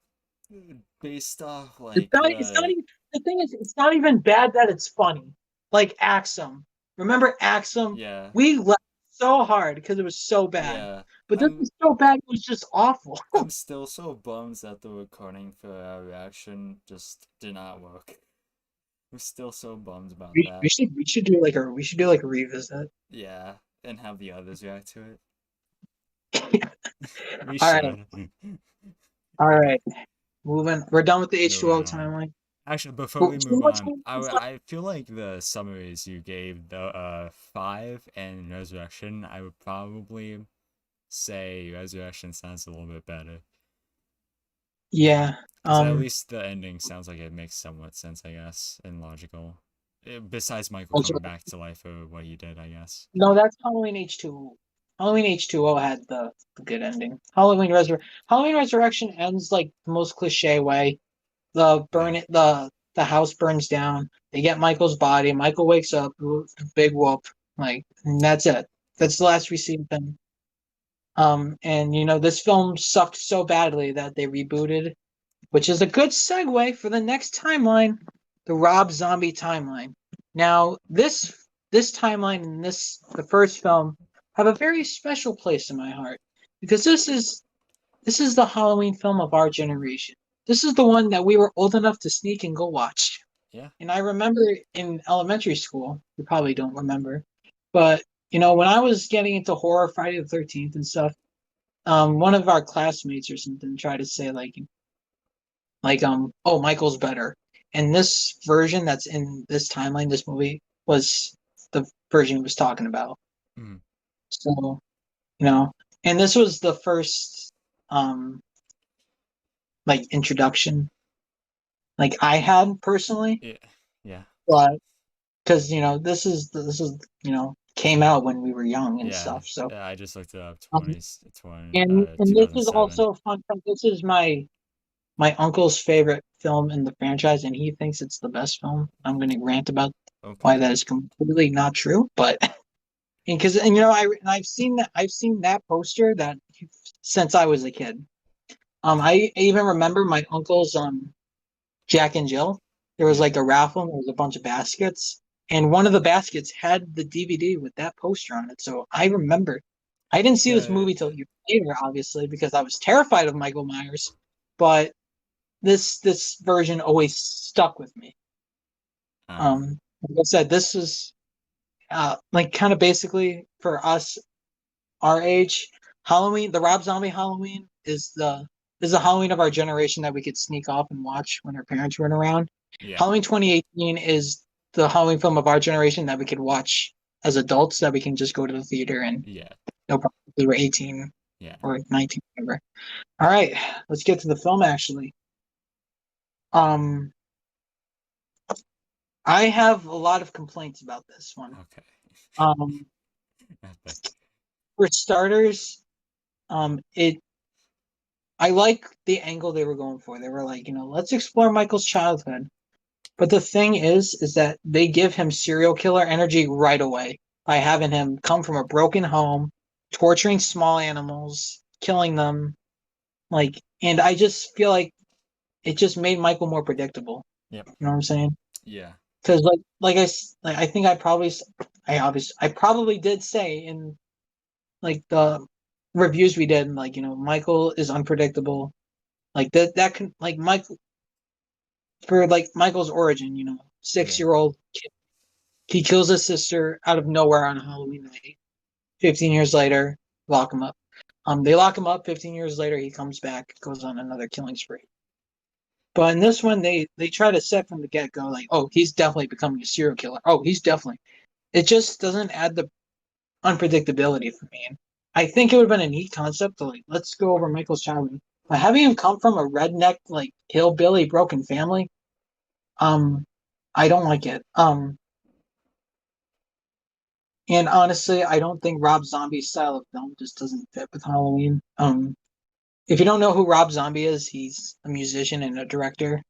Based off It's like not. It's not the. even. The thing is, it's not even bad that it's funny. Like Axum. Remember Axum? Yeah. We laughed so hard because it was so bad. Yeah. But this I'm was so bad. It was just awful. I'm still so bummed that the recording for our reaction just did not work. I'm still so bummed about We, that. we should we should do like a we should do like a revisit. Yeah, and have the others react to it. We All right. should. All right. Moving. We're done with the Moving H2O on. timeline. Actually, before Well, we so move much on, more- I feel like the summaries you gave, the 5 and Resurrection, I would probably say Resurrection sounds a little bit better. Yeah. Because at least the ending sounds like it makes somewhat sense, I guess, and logical. Besides Michael Also- coming back to life for what he did, I guess. No, that's Halloween H2O. Halloween H2O had the good ending. Halloween Resurrection ends like the most cliche way. The house burns down. They get Michael's body. Michael wakes up, big whoop, like, and that's it. That's the last we see of him. And this film sucked so badly that they rebooted, which is a good segue for the next timeline, the Rob Zombie timeline. Now, this timeline and the first film have a very special place in my heart because this is the Halloween film of our generation. This is the one that we were old enough to sneak and go watch. Yeah. And I remember in elementary school, you probably don't remember, but when I was getting into horror, Friday the 13th and stuff, one of our classmates or something tried to say oh, Michael's better. And this version that's in this timeline, this movie was the version he was talking about. Mm. So, and this was the first like introduction like I had personally, Yeah. Yeah. but because this is came out when we were young and Yeah. stuff. So Yeah, I just looked it up. um, 20, and this is 2007. also a fun fact. This is my uncle's favorite film in the franchise, and he thinks it's the best film. I'm going to rant about why Okay. that is completely not true, but I've seen that poster that since I was a kid. I even remember my uncle's Jack and Jill. There was Yeah. like a raffle, and there was a bunch of baskets, and one of the baskets had the DVD with that poster on it. So I remember. I didn't see this movie till years later, obviously, because I was terrified of Michael Myers. But this version always stuck with me. Like I said, this is like kind of basically for us our age. Halloween, the Rob Zombie Halloween is the Halloween of our generation that we could sneak off and watch when our parents weren't around. Yeah. Halloween 2018 is the Halloween film of our generation that we could watch as adults, that we can just go to the theater and Yeah. no problem. We were 18 Yeah. or 19, whatever. All right, let's get to the film. Actually, um, I have a lot of complaints about this one. Okay. Um, Epic. for starters, it I like the angle they were going for. They were like, let's explore Michael's childhood. But the thing is that they give him serial killer energy right away by having him come from a broken home, torturing small animals, killing them. And I just feel like it just made Michael more predictable. Yep. You know what I'm saying? Yeah. Because I think I probably did say in like the reviews we did, like Michael is unpredictable. Like that can like Michael for like Michael's origin. Yeah. 6-year-old kid. He kills his sister out of nowhere on Halloween night. 15 years later, lock him up. They lock him up. 15 years later, he comes back, goes on another killing spree. But in this one, they try to set from the get go, like, oh, he's definitely becoming a serial killer. Oh, he's definitely. It just doesn't add the unpredictability for me. And I think it would have been a neat concept to like, let's go over Michael's childhood. But having him come from a redneck, like hillbilly broken family, um, I don't like it. And honestly, I don't think Rob Zombie's style of film just doesn't fit with Halloween. If you don't know who Rob Zombie is, he's a musician and a director.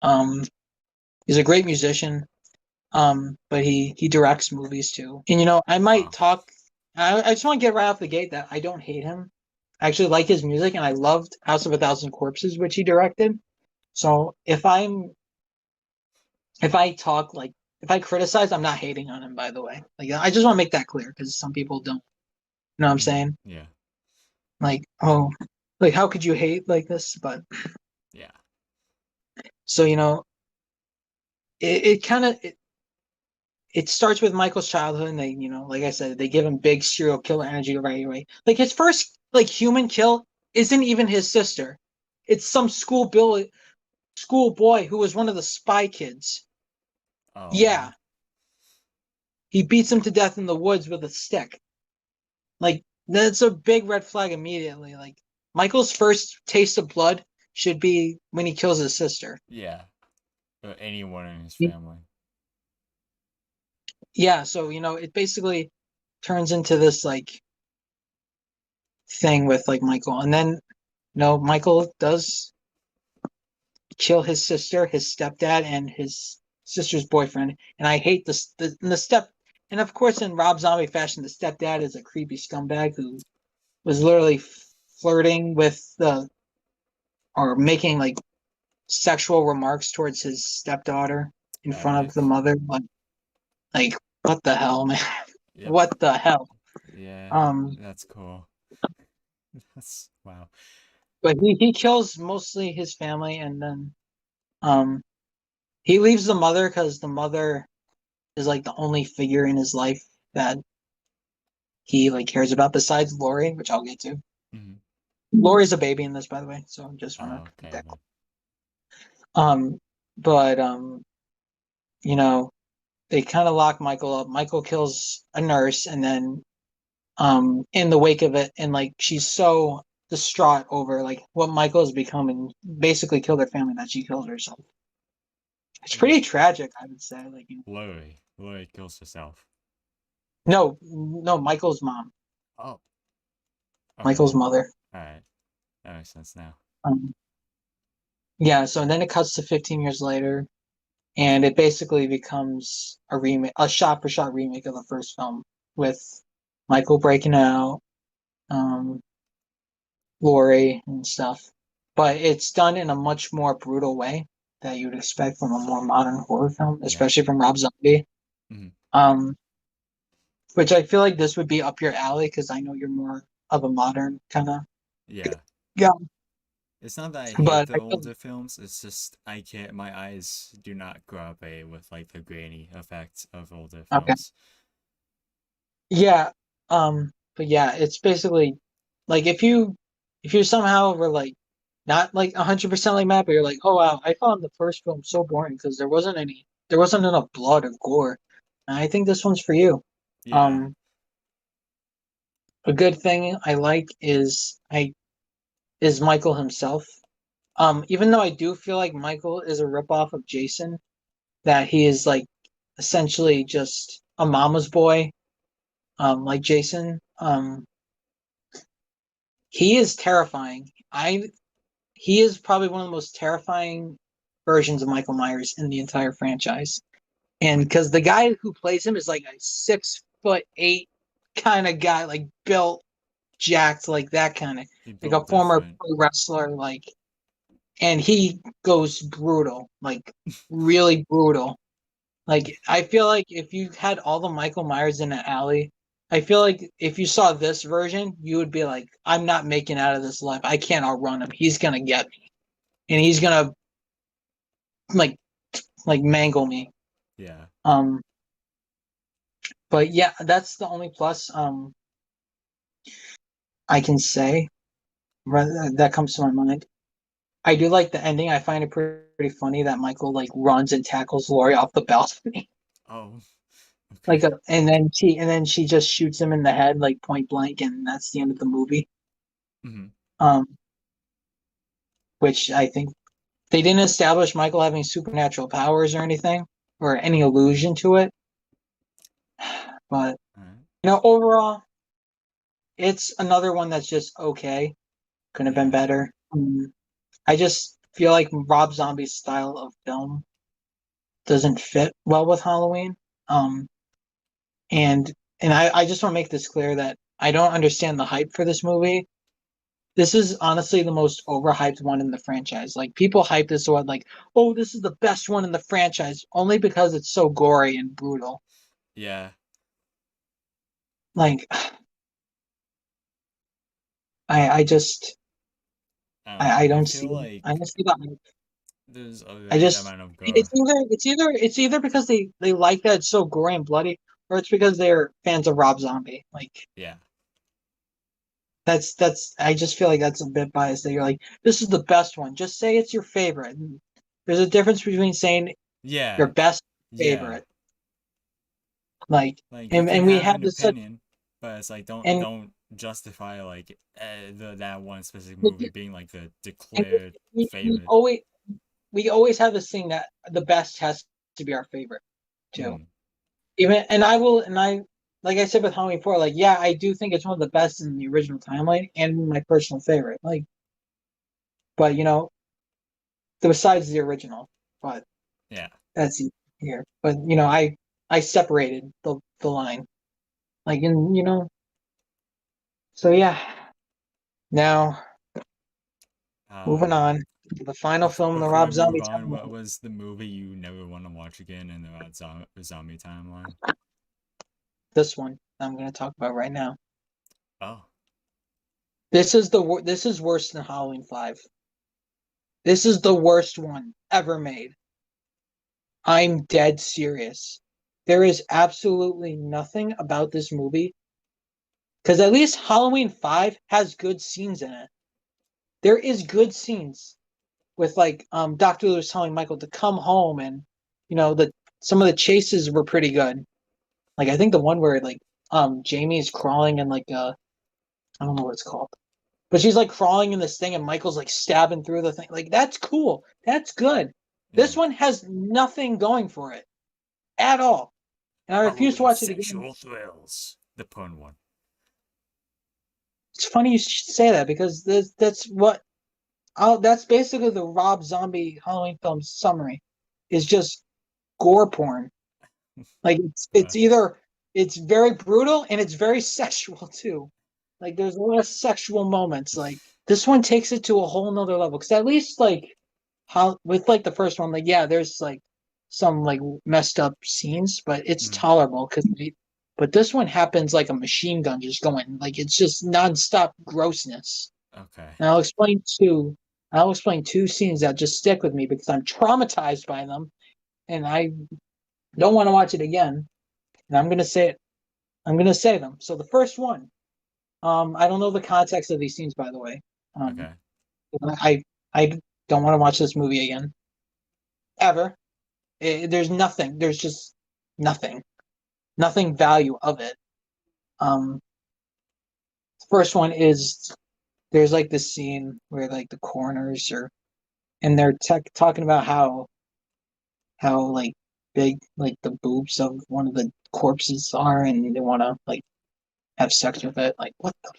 Um, he's a great musician. But he directs movies too. And I might Wow. talk. I just want to get right off the gate that I don't hate him. I actually like his music, and I loved House of a Thousand Corpses, which he directed. So if I talk like if I criticize, I'm not hating on him. By the way, like I just want to make that clear because some people don't. You know what I'm saying? Yeah. Like, oh, like how could you hate like this? But Yeah. so it kind of it starts with Michael's childhood, and they, like I said, they give him big serial killer energy right away. Like his first like human kill isn't even his sister; it's some school boy who was one of the spy kids. Oh Yeah, man. he beats him to death in the woods with a stick. Like that's a big red flag immediately. Like Michael's first taste of blood should be when he kills his sister. Yeah. Anyone in his family. Yeah, so it basically turns into this like thing with like Michael, and then Michael does kill his sister, his stepdad, and his sister's boyfriend. And I hate this. And of course, in Rob Zombie fashion, the stepdad is a creepy scumbag who was literally flirting with the or making like sexual remarks towards his stepdaughter in front of the Epic. mother. Like what the hell, man? Yep. What the hell? Yeah. Um, That's cool. That's wow. but he kills mostly his family, and then um he leaves the mother because the mother is like the only figure in his life that he like cares about besides Lori, which I'll get to. Hmm. Lori's a baby in this, by the way, so I just want Oh, to put okay that. then. But you know, they kind of lock Michael up. Michael kills a nurse, and then in the wake of it, and like she's so distraught over like what Michael has become and basically killed her family that she kills herself. It's Wait. pretty tragic, I would say. Like, Lloyd. Lloyd kills herself. no, Michael's mom, Oh. Michael's Okay. mother. Alright. That makes sense now. Um, yeah, so then it cuts to 15 years later, and it basically becomes a remake, a shot-for-shot remake of the first film with Michael breaking out, um, Lori and stuff. But it's done in a much more brutal way that you'd expect from a more modern horror film, Yeah. especially from Rob Zombie. Hmm. Um, which I feel like this would be up your alley because I know you're more of a modern kind of Yeah. guy. It's not that I hate But the I feel older films, it's just I can't my eyes do not cooperate with like the grainy effect of older okay. films. Yeah. But yeah, it's basically like if you somehow were like not like 100% like Matt, but you're like, oh wow, I found the first film so boring because there wasn't enough blood or gore. And I think this one's for you. Yeah. Um, a good thing I like is Michael himself. Even though I do feel like Michael is a ripoff of Jason, that he is like essentially just a mama's boy, like Jason. He is terrifying. He is probably one of the most terrifying versions of Michael Myers in the entire franchise. And because the guy who plays him is like a 6'8" kind of guy, like built, jacked, like that kind of, He like a built former different. pro wrestler, like, and he goes brutal, like really brutal. Like I feel like if you had all the Michael Myers in an alley, I feel like if you saw this version, you would be like, I'm not making out of this life. I can't outrun him. He's gonna get me, and he's gonna like mangle me. Yeah. Um, but yeah, that's the only plus I can say that comes to my mind. I do like the ending. I find it pretty funny that Michael like runs and tackles Lori off the balcony. Oh. Okay. Like and then she just shoots him in the head like point blank, and that's the end of the movie. Hmm. Um, which I think they didn't establish Michael having supernatural powers or anything, or any allusion to it. But All right. overall, it's another one that's just okay. Could have been Yeah. better. I just feel like Rob Zombie's style of film doesn't fit well with Halloween. Um, and I just want to make this clear that I don't understand the hype for this movie. This is honestly the most overhyped one in the franchise. Like people hype this one like, oh, this is the best one in the franchise, only because it's so gory and brutal. Yeah. Like I just I don't know. I I don't feel see it. I like don't see that. there's a I right just amount of gore. it's either because they like that it's so gory and bloody, or it's because they're fans of Rob Zombie. Like Yeah. that's I just feel like that's a bit biased that you're like, this is the best one. Just say it's your favorite. And there's a difference between saying your Yeah. best Yeah. favorite. Like Like you can and we have have an this such opinion, but it's like and don't justify like that one specific we, movie being like the and declared we favorite. always have this thing that the best has to be our favorite too. Mm. Even and I will and I like I said with Halloween 4, like yeah, I do think it's one of the best in the original timeline and my personal favorite. Like, but besides the original, but Yeah. that's here. But I separated the line, like and so yeah. Now moving Um. on to the final film in the Before we Rob move Zombie on, what timeline. was the movie you never want to watch again in the zombie timeline? This one I'm going to talk about right now. Oh. This is worse than Halloween 5. This is the worst one ever made. I'm dead serious. There is absolutely nothing about this movie because at least Halloween 5 has good scenes in it. There is good scenes with like Dr. Lewis telling Michael to come home, and the some of the chases were pretty good. Like I think the one where like Jamie is crawling in like I don't know what it's called. But she's like crawling in this thing and Michael's like stabbing through the thing. Like that's cool. That's good. Yeah. This one has nothing going for it at all. And I refuse to Halloween watch it again. sexual thrills. The porn one. It's funny you should say that because that's basically the Rob Zombie Halloween film summary. Is just gore porn. Like Uh, it's very brutal and it's very sexual too. Like there's a lot of sexual moments. Like this one takes it to a whole nother level. Because at least like how with like the first one, like yeah, there's like some like messed up scenes, but it's mm, tolerable but this one happens like a machine gun just going like it's just nonstop grossness. okay. And I'll explain two scenes that just stick with me because I'm traumatized by them and I don't want to watch it again. And I'm gonna say it. I'm gonna say them. So the first one, I don't know the context of these scenes, by the way. Um, Okay. I don't want to watch this movie again ever. There's nothing. There's just nothing. Nothing value of it. Um, first one is there's like this scene where like the coroners are and they're talking about how like big like the boobs of one of the corpses are, and they want to like have sex with it. Like, what the?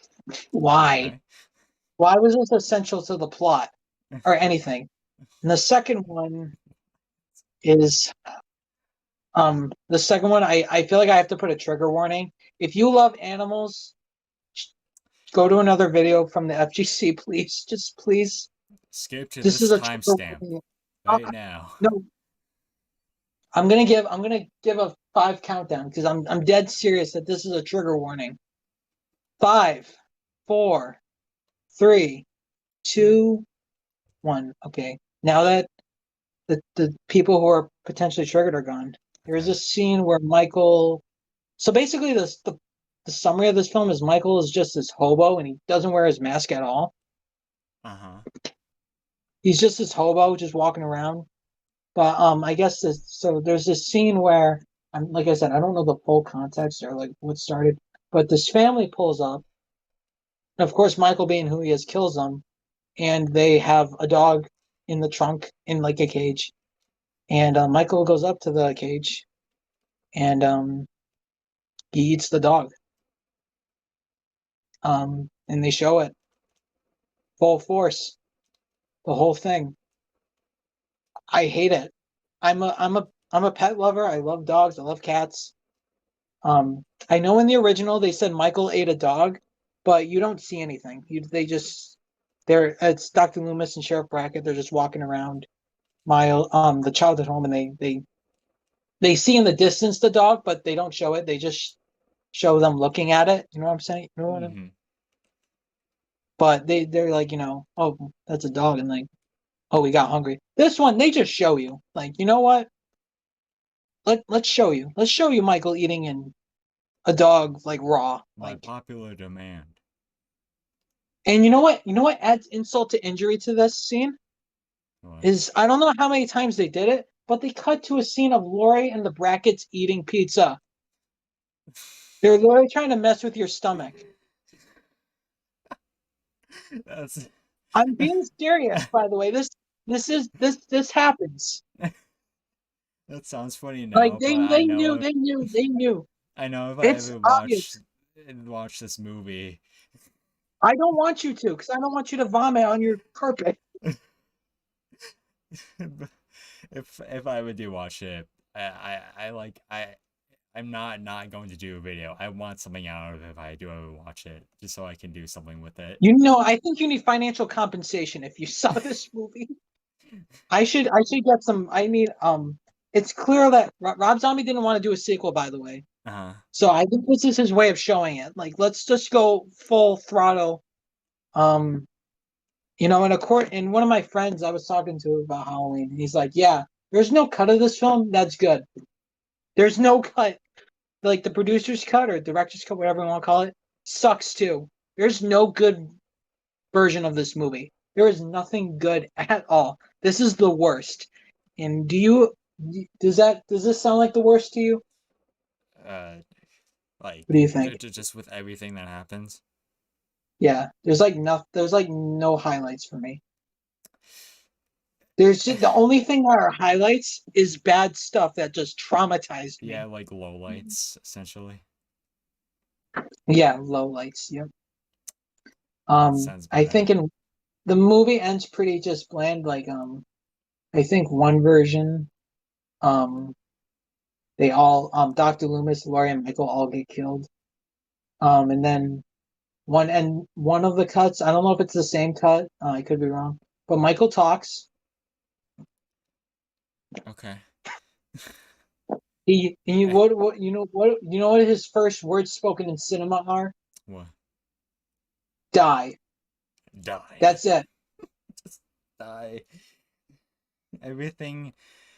Why? Okay. Why was this essential to the plot or anything? And the second one is the second one. I feel like I have to put a trigger warning. If you love animals, go to another video from the FGC, please. Just please. Skip to This this is a trigger timestamp warning. right now. No, I'm gonna give a 5 countdown because I'm dead serious that this is a trigger warning. 5, 4, 3, 2, 1. Okay. Now that the people who are potentially triggered are gone, there's Okay. a scene where Michael. So basically, the summary of this film is Michael is just this hobo and he doesn't wear his mask at all. He's just this hobo just walking around. But I guess so there's this scene where I'm like I said, I don't know the full context or like what started, but this family pulls up. And of course, Michael being who he is kills them, and they have a dog in the trunk in like a cage. And Michael goes up to the cage and he eats the dog. And they show it full force, the whole thing. I hate it. I'm a pet lover. I love dogs. I love cats. I know in the original they said Michael ate a dog, but you don't see anything. It's Dr. Loomis and Sheriff Brackett. They're just walking around the childhood home, and they see in the distance the dog, but they don't show it. They just show them looking at it. You know what I'm saying? You know what Mm-hmm. But they're like, oh, that's a dog, and like, oh, we got hungry. This one, they just show you, like, you know what? Let's show you. Let's show you Michael eating a dog like raw. By Like, popular demand. and you know what? You know what adds insult to injury to this scene What? is I don't know how many times they did it, but they cut to a scene of Lori and the Brackets eating pizza. They're literally trying to mess with your stomach. That's. I'm being serious, by the way. This happens. That sounds funny Like now, they but they knew, they knew, they knew. I know if I It's ever obvious. watch this movie. I don't want you to, because I don't want you to vomit on your carpet. If I ever do watch it, I'm not going to do a video. I want something out of it if I do ever watch it, just so I can do something with it. I think you need financial compensation if you saw this movie. I should get some. I need It's clear that Rob Zombie didn't want to do a sequel, by the way. So I think this is his way of showing it. Like, let's just go full throttle. In a court, and one of my friends I was talking to about Halloween, and he's like, "Yeah, there's no cut of this film that's good. There's no cut, like the producer's cut or director's cut, whatever you want to call it, sucks too. There's no good version of this movie. There is nothing good at all. This is the worst." And does this sound like the worst to you? Like, What do you think? just with everything that happens. Yeah, there's like no highlights for me. There's just the only thing that are highlights is bad stuff that just traumatized me. Yeah, like lowlights, essentially. Yeah, low lights. Yep. Sounds I better. think the movie ends pretty just bland. Like I think one version, they all Dr. Loomis, Laurie, and Michael all get killed. And then one of the cuts, I don't know if it's the same cut. I could be wrong, but Michael talks. Okay. What his first words spoken in cinema are? What? Die. Die. That's it. Just die. Everything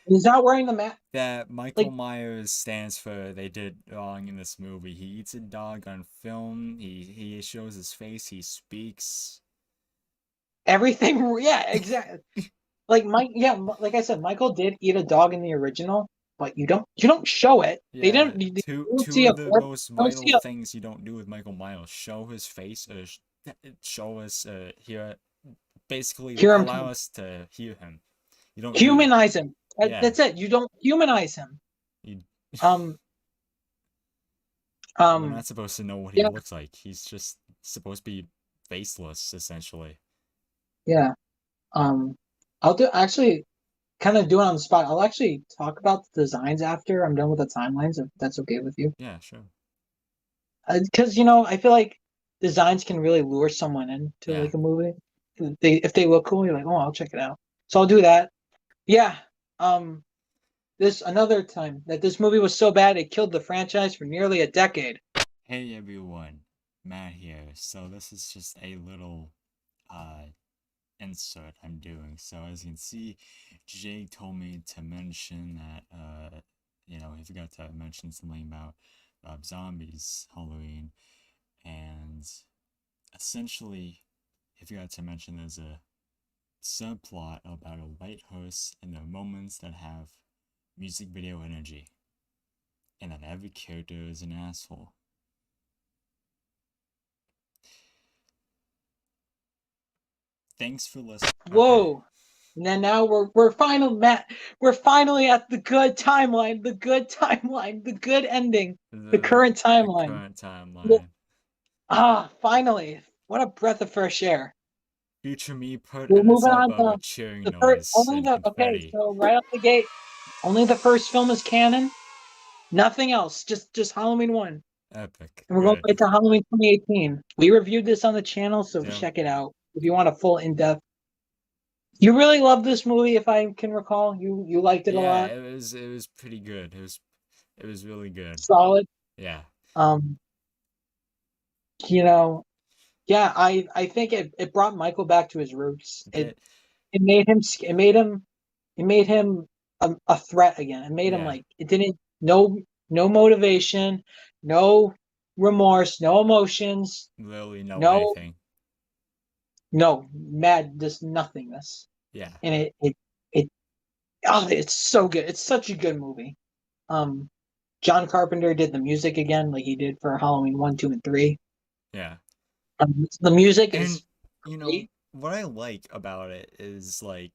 He's not wearing the mask. that Michael Myers stands for, they did wrong in this movie. He eats a dog on film. He shows his face. He speaks. Everything. Yeah, exactly. Like I said, Michael did eat a dog in the original, but you don't show it. They Yeah, didn't. You two don't see two a of the corpse. most You don't vital see a things you don't do with Michael Myers: show his face, or show us hear, basically hear him allow talk. us to hear him. You don't do that. Humanize him. Yeah, That's it. You don't humanize him. you, Um. we're not supposed to know what he Yeah. looks like. He's just supposed to be faceless, essentially. Yeah. I'll do actually kind of do it on the spot. I'll actually talk about the designs after I'm done with the timelines, if that's okay with you. Yeah, sure. Because I feel like designs can really lure someone into Yeah. like a movie. If they look cool, you're like, oh, I'll check it out. So I'll do that. Yeah. This another time that this movie was so bad it killed the franchise for nearly a decade. Hey everyone, Matt here. So this is just a little insert I'm doing. So as you can see, Jake told me to mention that he forgot to mention something about zombies Halloween, and essentially he forgot to mention there's a subplot about a lighthouse and the moments that have music video energy, and that every character is an asshole. Thanks for listening. Whoa. And then now we're finally at the good timeline, the good timeline, the good ending, the current timeline. Current timeline. Finally. What a breath of fresh air. Future me put We're in this moving up on with to cheering the first noise and okay, confetti. so right off the gate, only the first film is canon. Nothing else. Just Halloween 1. Epic. And we're going Good. right to Halloween 2018. We reviewed this on the channel, so Yep. check it out if you want a full in-depth. You really loved this movie, if I can recall. You liked it a lot. Yeah, it was pretty good. It was really good. Solid. Yeah. Yeah, I think it brought Michael back to his roots. It It made him a threat again. It made him Yeah. like it didn't no motivation, no remorse, no emotions, literally no no anything. mad, just nothingness. Yeah. And it's so good. It's such a good movie. John Carpenter did the music again, like he did for Halloween 1, 2, and 3. Yeah. The music And is great. what I like about it is like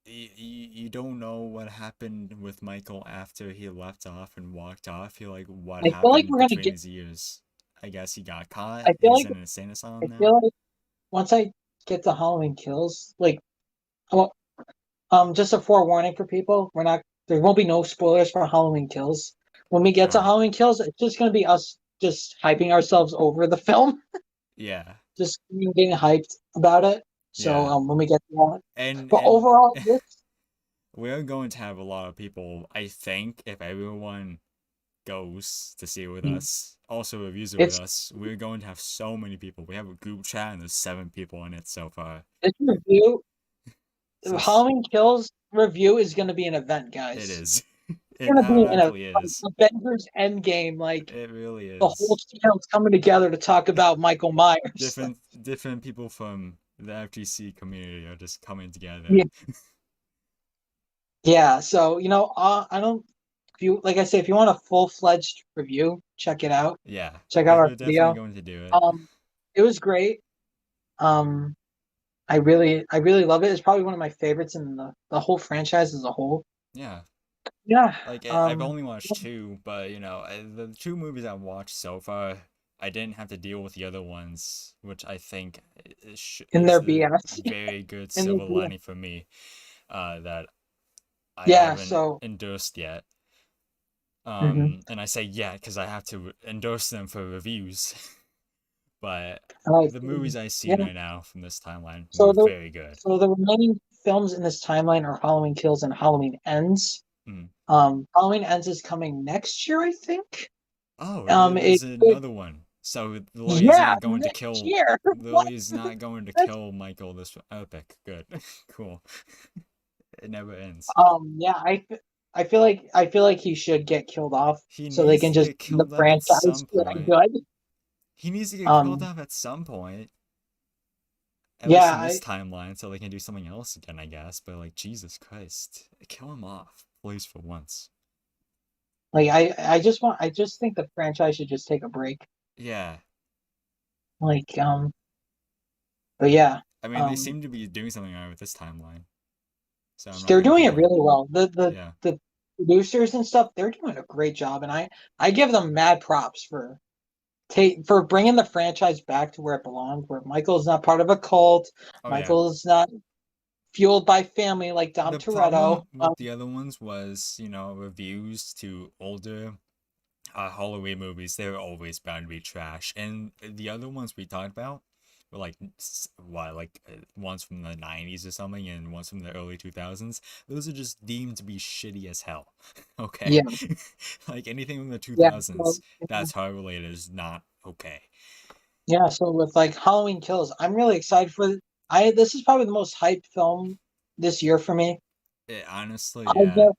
you don't know what happened with Michael after he left off and walked off. You're like, what I feel like happened we're gonna between get. these years? I guess he got caught. I feel He's like in an insane asylum I now. feel like once I get to Halloween Kills, like, well, just a forewarning for people, there won't be no spoilers for Halloween Kills. When we get to Alright. Halloween Kills, it's just gonna be us just hyping ourselves over the film, Yeah. just getting hyped about it. So Yeah. when we get to that, And but overall, we're going to have a lot of people, I think, if everyone goes to see it with us, also reviews it with us, we're going to have so many people. We have a group chat and there's 7 people in it so far. this review, So Halloween Kills review is gonna be an event, guys. it is. It's It gonna be actually is. Avengers Endgame, like It really the whole is. channel's coming together to talk about Michael Myers. Different people from the FGC community are just coming together. Yeah. Yeah, so I don't. If you like, I say, if you want a full-fledged review, check it out. Yeah. Check out our We're video. definitely going to do it. It was great. I really love it. It's probably one of my favorites in the whole franchise as a whole. Yeah. Yeah. Like, I've only watched 2, but, the 2 movies I've watched so far, I didn't have to deal with the other ones, which I think is In their the BS. very good In their silver BS. lining for me, that I Yeah, haven't so endorsed yet. mhm. And I say yeah because I have to endorse them for reviews. But I the see. movies I've seen Yeah. right now from this timeline So were the very good. so the remaining films in this timeline are Halloween Kills and Halloween Ends. Mm. Halloween Ends is coming next year, I think. Oh, It there's another one. So Lloyd is yeah, not going to next kill. year. What? Lily's not going to That's- kill Michael. This epic. Good. Cool. It never ends. Yeah, I feel like he should get killed off He so they needs can to just get the killed off at franchise some getting point. good. He needs to get killed off at some point. At least Yeah, in this timeline, so they can do something else again, I guess. But like, Jesus Christ, kill him off, please, for once. Like I just think the franchise should just take a break. Yeah. Like but yeah, I mean, they seem to be doing something right with this timeline. So I'm not they're gonna doing it complain. really well. Yeah. The producers and stuff, they're doing a great job, and I give them mad props for bringing the franchise back to where it belonged, where Michael's not part of a cult, Oh yeah. Michael's not fueled by family like Dom The problem Toretto. with the other ones was, reviews to older Halloween movies, they were always bound to be trash. And the other ones we talked about were like, ones from the 90s or something and ones from the early 2000s. Those are just deemed to be shitty as hell. Okay? Yeah, Like anything from the yeah. So 2000s that's horror related is not okay. yeah, so with like Halloween Kills, I'm really excited for. I This is probably the most hyped film this year for me. Honestly, I yeah. just,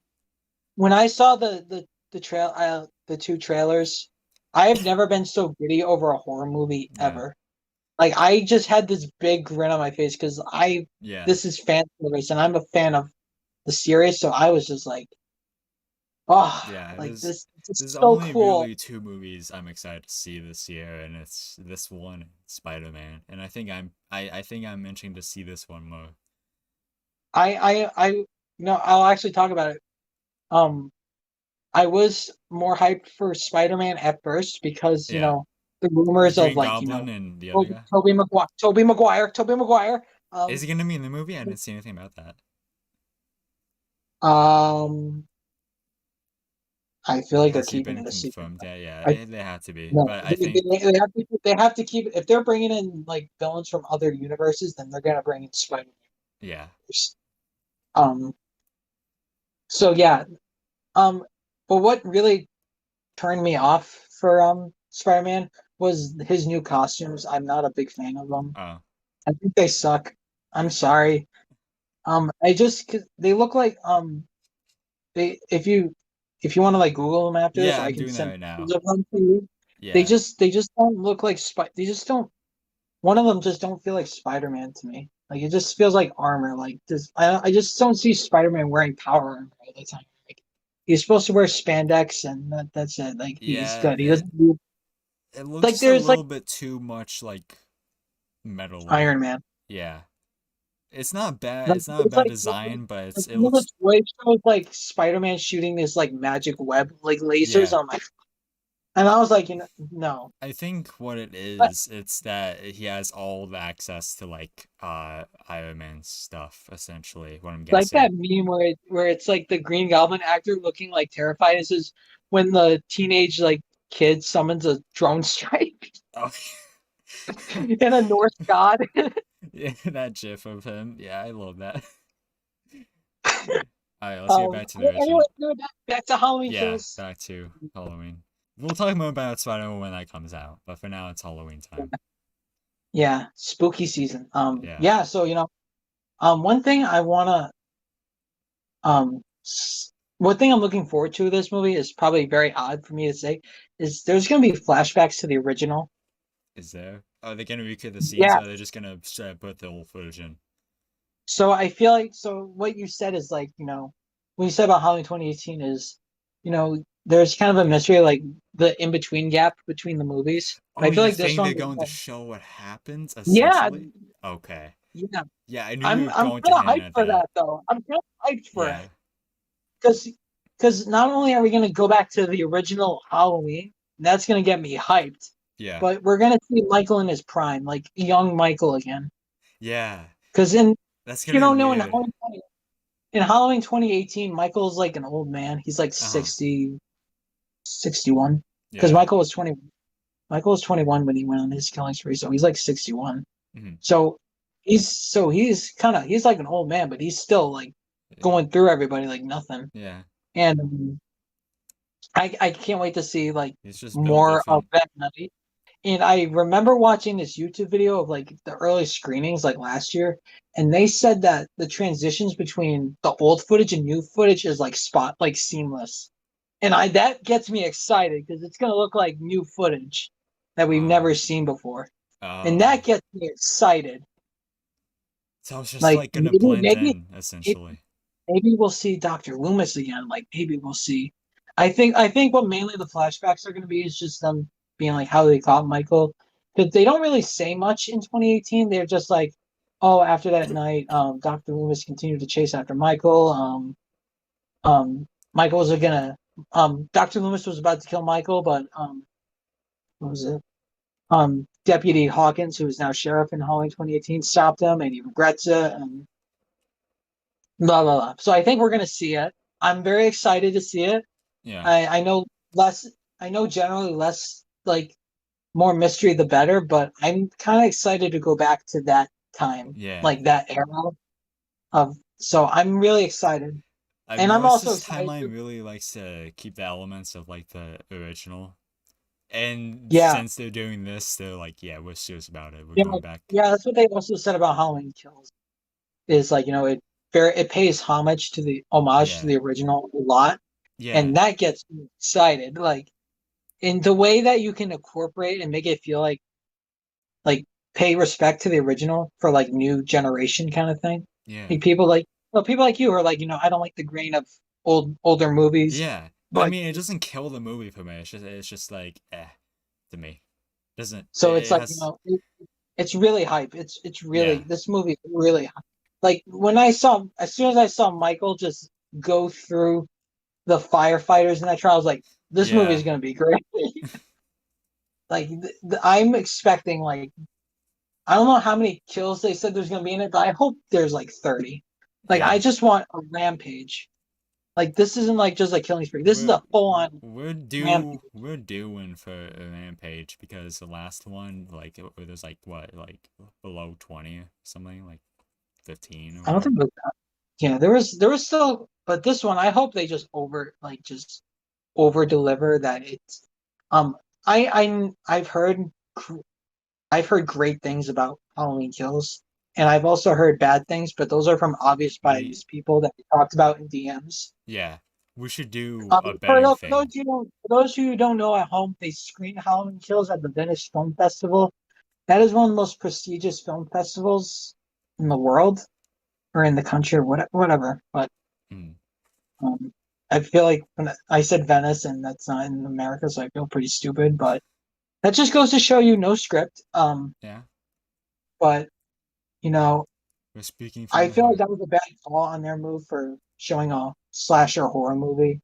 when I saw the two trailers, I have never been so giddy over a horror movie Yeah. ever. Like I just had this big grin on my face because Yeah. this is fan service and I'm a fan of the series, so I was just like, oh, Yeah, like this is there's so only cool. really two movies I'm excited to see this year, and it's this one and Spider-Man. And I think I'm mentioning to see this one more. I I'll actually talk about it. Um, I was more hyped for Spider-Man at first because, Yeah. the rumors of Green like, Goblin and the other guy. Toby Maguire. Is he gonna be in the movie? I didn't see anything about that. Um, I feel like they're Has he keeping been it a secret. confirmed yet? Yeah, I they have to be. No, But I think they have to keep if they're bringing in like villains from other universes, then they're gonna bring in Spider-Man. yeah. Um, so yeah. Um, but what really turned me off for Spider-Man was his new costumes. I'm not a big fan of them. Oh. I think they suck. I'm sorry. I just 'cause they look like they if you want to like Google them after this, Yeah, or I I'm can doing that send right now. pictures of them to you. Yeah. They just don't look like They just don't. One of them just don't feel like Spider-Man to me. Like it just feels like armor. Like this, I just don't see Spider-Man wearing power armor all the time. Like he's supposed to wear spandex, and that's it. Like he's Yeah, good. He doesn't do it like looks a there's like little bit too much like metally. Iron Man. Yeah. It's not bad. Like, It's not a it's bad like design, but it the looks toy shows like Spider-Man shooting this like magic web like lasers yeah. on my, and I was like, no. I think what it But is, it's that he has all the access to like Iron Man stuff, essentially, what I'm like guessing. that meme where it's like the Green Goblin actor looking like terrified. This is when the teenage like kid summons a drone strike Oh and a Norse god. yeah, that gif of him. Yeah, I love that. Alright, let's get back to the Anyway, original. back to Halloween Yeah, Kills. back to Halloween. We'll talk more about Spider-Man when that comes out, but for now it's Halloween time. Yeah, spooky season. Yeah. Yeah. So one thing I wanna one thing I'm looking forward to this movie is probably very odd for me to say is there's gonna be flashbacks to the original. Is there? Are they gonna recreate the scenes, Yeah. or are they just gonna put the old footage in? So I feel like what you said is like, what you said about Halloween 2018 is, there's kind of a mystery like the in between gap between the movies. And Oh, I feel you like this think they're one, going to show what happens, yeah, essentially? Okay. yeah. Yeah, I knew you I'm were I'm going to kind of hint hyped at for that. that though. I'm kind of hyped for Yeah. it because not only are we gonna go back to the original Halloween, and that's gonna get me hyped, Yeah. but we're gonna see Michael in his prime, like young Michael again. Yeah. Because That's you gonna be don't know weird. In Halloween 2018, Michael's like an old man. He's like Uh-huh. 60, 61. Because Yeah. Michael was 21 when he went on his killing spree, so he's like 61. Hmm. So he's like an old man, but he's still like going through everybody like nothing. Yeah. And I can't wait to see like It's just built more of different. that night. And I remember watching this YouTube video of like the early screenings like last year, and they said that the transitions between the old footage and new footage is like seamless. And I that gets me excited because it's gonna look like new footage that we've Uh, never seen before. And uh, that gets me excited. so it's just Like like gonna blend in, maybe essentially. maybe we'll see Dr. Loomis again. Like maybe we'll see I think what mainly the flashbacks are going to be is just them being like how they caught Michael, because they don't really say much in 2018. They're just like, oh, after that night, Dr. Loomis continued to chase after Michael. Michael was gonna, Dr. Loomis was about to kill Michael, but what was it? Deputy Hawkins, who is now sheriff in Halloween 2018, stopped him, and he regrets it, and blah blah blah. So I think we're gonna see it. I'm very excited to see it. Yeah. I know less. I know generally less, like more mystery the better, but I'm kind of excited to go back to that time, Yeah. like that era of. So I'm really excited, I've and I'm noticed also this excited. timeline really likes to keep the elements of like the original. And Yeah, since they're doing this, they're like, yeah, we're serious about it. We're yeah, going back. yeah. That's what they also said about Halloween Kills. Is like it pays homage to the homage to Yeah. the original a lot, Yeah. and that gets me excited. Like in the way that you can incorporate and make it feel like pay respect to the original for like new generation kind of thing. Yeah. Like people like you are like, I don't like the grain of older movies. Yeah. I But mean, it doesn't kill the movie for me. It's just like, to me. Doesn't so it's it like, has it's really hype. It's yeah. really, this movie is really hype. Like as soon as I saw Michael just go through the firefighters in that trial, I was like, this movie Yeah. is gonna be great. Like I'm expecting like, I don't know how many kills they said there's gonna be in it, but I hope there's like 30. Like Yeah. I just want a rampage. Like this isn't like just a killing spree. This is We're a full on we're rampage. doing for a rampage because the last one, like it was like what, like below 20 or something, like 15 or I don't whatever. think it was that. Yeah, there was still, but this one I hope they just over deliver that it's I've heard great things about Halloween Kills, and I've also heard bad things, but those are from obvious We bias people that we talked about in DMs. yeah, we should do a For betting those, thing. for those who don't know at home, they screen Halloween Kills at the Venice Film Festival. That is one of the most prestigious film festivals in the world or in the country or whatever. But Mm, um, I feel like when I said Venice and that's not in America, so I feel pretty stupid. But that just goes to show you no script. yeah, But you know, we're speaking from I the feel like heart. that was a bad call on their move for showing a slasher horror movie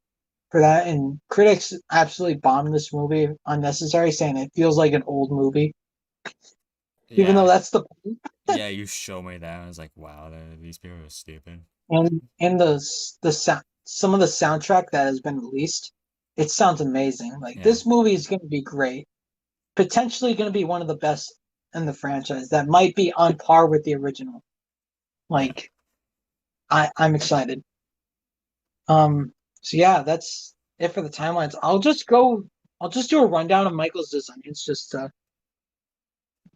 for that. And critics absolutely bombed this movie unnecessary, saying it feels like an old movie, even though Yeah, that's the point. yeah, you show me that. I was like, wow, these people are stupid. And the sound, some of the soundtrack that has been released, it sounds amazing. Like Yeah, this movie is going to be great, potentially going to be one of the best in the franchise. That might be on par with the original. yeah. Like I'm excited. So yeah, that's it for the timelines. I'll just do a rundown of Michael's designs just to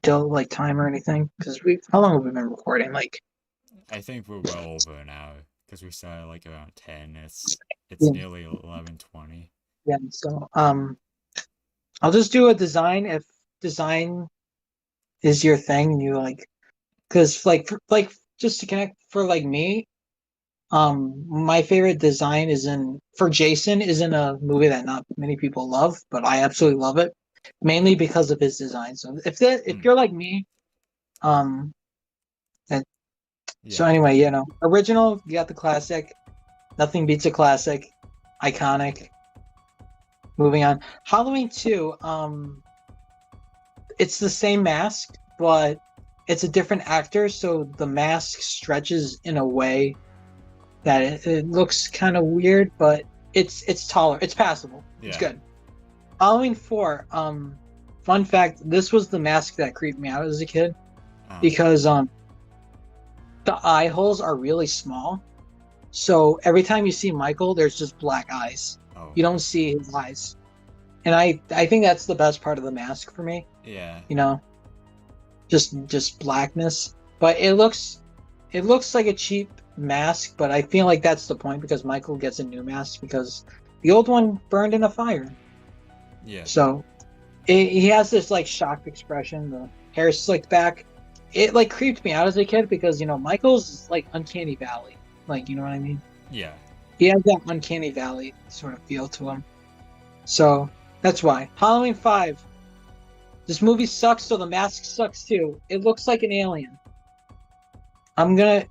kill like time or anything. Because how long have we been recording? Like, I think we're well over an hour because we started like around 10. It's yeah, nearly 11:20. yeah. So I'll just do a design if design is your thing and you like, because like just to connect for like me, my favorite design is in for Jason is in a movie that not many people love, but I absolutely love it, mainly because of his design. So if Mm, you're like me, um, and so yeah, anyway, original, you got the classic. Nothing beats a classic, iconic. Moving on, Halloween 2. It's the same mask, but it's a different actor, so the mask stretches in a way that it looks kind of weird, but it's it's passable. It's yeah. good. Halloween 4. Fun fact: this was the mask that creeped me out as a kid because the eye holes are really small. So every time you see Michael, there's just black eyes. Oh, You don't see his eyes, and I think that's the best part of the mask for me. yeah, Just blackness. But it looks like a cheap mask, but I feel like that's the point because Michael gets a new mask because the old one burned in a fire. yeah, So he has this like shocked expression, the hair slicked back. It like creeped me out as a kid because Michael's like uncanny valley. Like, you know what I mean? yeah. He has that uncanny valley sort of feel to him. So that's why. Halloween 5. This movie sucks, so the mask sucks too. It looks like an alien. I'm gonna,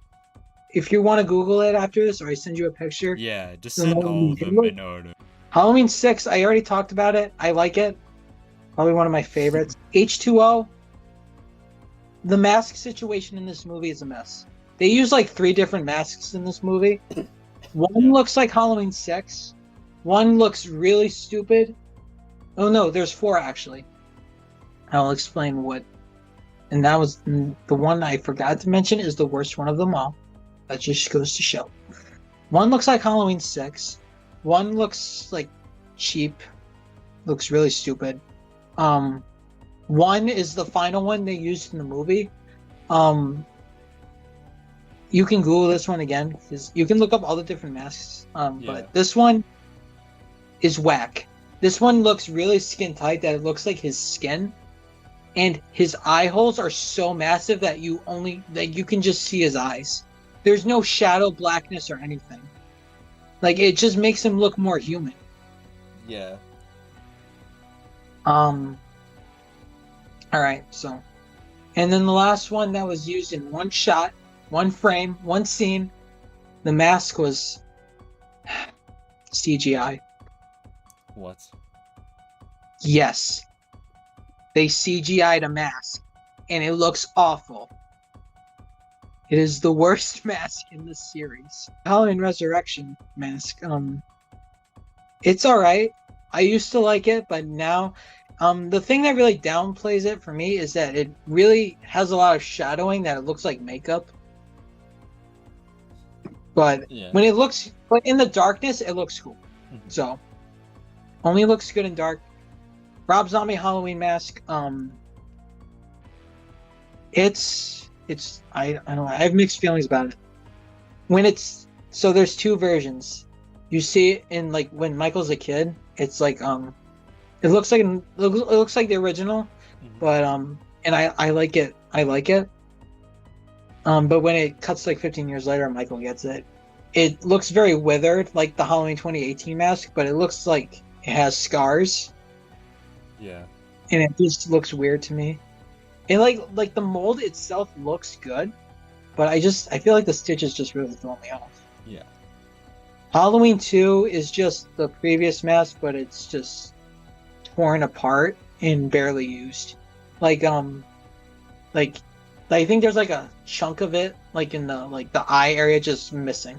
if you want to Google it after this, or I send you a picture. Yeah, just you'll know send what I all mean. of them in order. Halloween 6, I already talked about it. I like it. Probably one of my favorites. H2O. The mask situation in this movie is a mess. They use like 3 different masks in this movie. One looks like Halloween 6. One looks really stupid. Oh no, there's 4 actually. I'll explain what. And that was the one I forgot to mention is the worst one of them all. That just goes to show. One looks like Halloween 6. One looks like cheap. Looks really stupid. One is the final one they used in the movie. You can Google this one again because you can look up all the different masks. But this one is whack. This one looks really skin tight that it looks like his skin, and his eye holes are so massive that you can just see his eyes. There's no shadow blackness or anything. Like it just makes him look more human. Yeah. All right, so, and then the last one that was used in one shot, one frame, one scene, the mask was CGI. What? Yes. They CGI'd a mask, and it looks awful. It is the worst mask in the series. Halloween Resurrection mask, it's alright. I used to like it, but now, the thing that really downplays it for me is that it really has a lot of shadowing that it looks like makeup. But when it looks, but in the darkness, it looks cool. So, only looks good in dark. Rob Zombie Halloween mask. It's I don't know. I have mixed feelings about it. When it's so there's 2 versions. You see it in like when Michael's a kid. It's like it looks like the original, but and I like it. I like it. But when it cuts like 15 years later, Michael gets it. It looks very withered, like the Halloween 2018 mask, but it looks like it has scars. Yeah. And it just looks weird to me. And like the mold itself looks good, but I feel like the stitches just really throw me off. Yeah. Halloween 2 is just the previous mask, but it's just torn apart and barely used. Like I think there's like a chunk of it, like in the eye area, just missing.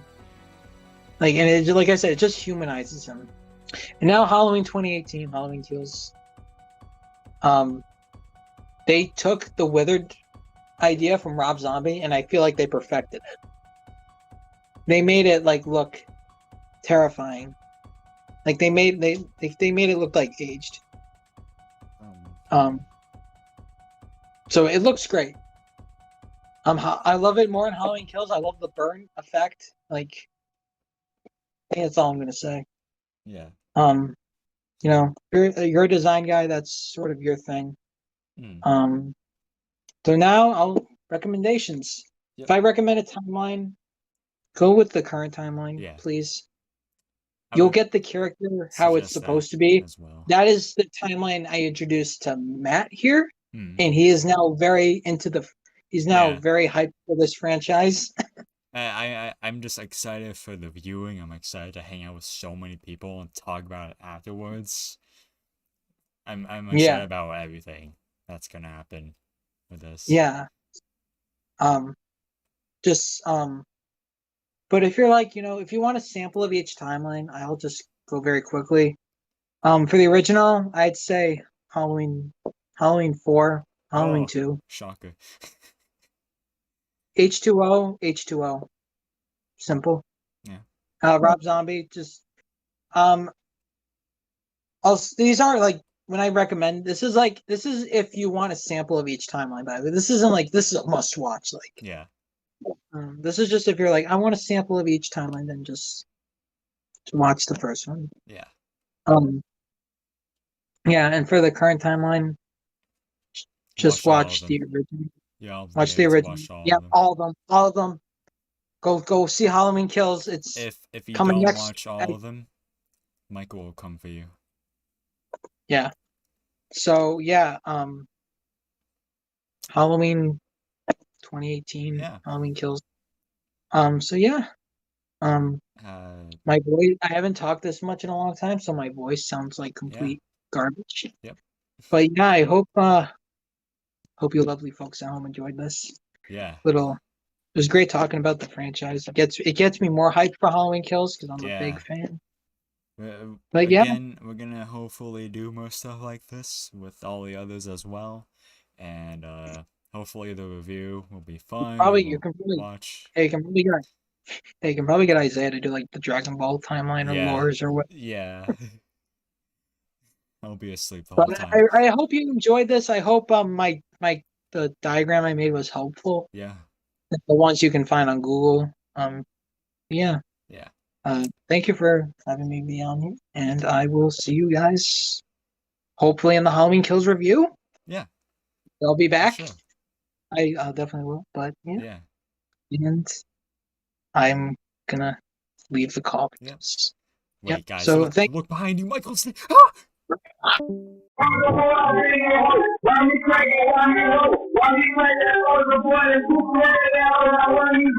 Like, and it, like I said, it just humanizes him. And now Halloween 2018, Halloween Kills. They took the withered idea from Rob Zombie, and I feel like they perfected it. They made it like look terrifying. Like they made it look like aged. So it looks great. I love it more in Halloween Kills. I love the burn effect. Like, I think that's all I'm gonna say. Yeah. You know, you're a design guy. That's sort of your thing. So now recommendations. Yep. If I recommend a timeline, go with the current timeline, please. You'll get the character how it's supposed to be. As well. That is the timeline I introduced to Matt here, and he is now very He's now very hyped for this franchise. I'm just excited for the viewing. I'm excited to hang out with so many people and talk about it afterwards. I'm excited about everything that's gonna happen with this. Yeah. But if you're like, if you want a sample of each timeline, I'll just go very quickly. For the original, I'd say Halloween 4, Halloween 2. Shocker. H2O. Simple. Yeah. Rob Zombie, just these are like when I recommend this is if you want a sample of each timeline, by the way. This isn't like this is a must watch, like this is just if you're like, I want a sample of each timeline, then just watch the first one. Yeah. Yeah, and for the current timeline, just watch the original. Yeah, watch the original. Yeah, all of them. Go see Halloween Kills. It's If you coming don't next. watch all of them, Michael will come for you. Yeah. So yeah, Halloween 2018, Yeah. Halloween Kills. So yeah. Um Uh, my voice, I haven't talked this much in a long time, so my voice sounds like complete garbage. Yep. But yeah, I hope you lovely folks at home enjoyed this Yeah. little. It was great talking about the franchise. It gets me more hyped for Halloween Kills because I'm a Yeah. big fan. But yeah, Again, we're gonna hopefully do more stuff like this with all the others as well, and hopefully the review will be fun. probably And you we'll can probably watch. hey, you can probably get hey, you can probably get Isaiah to do like the Dragon Ball timeline or Yeah. lores or what. Yeah. I'll be asleep the whole But time. I hope you enjoyed this. I hope the diagram I made was helpful. Yeah. The ones you can find on Google. Yeah. Yeah. Thank you for having me be on here, and I will see you guys hopefully in the Halloween Kills review. Yeah. I'll be For back. sure. I definitely will. But Yeah. and I'm gonna leave the call Yep. because Wait, guys, So thank. look behind you, Michael. Ah! Why me crack it, why me low? Why me crack that, oh, the boy, and who crack it out, I want you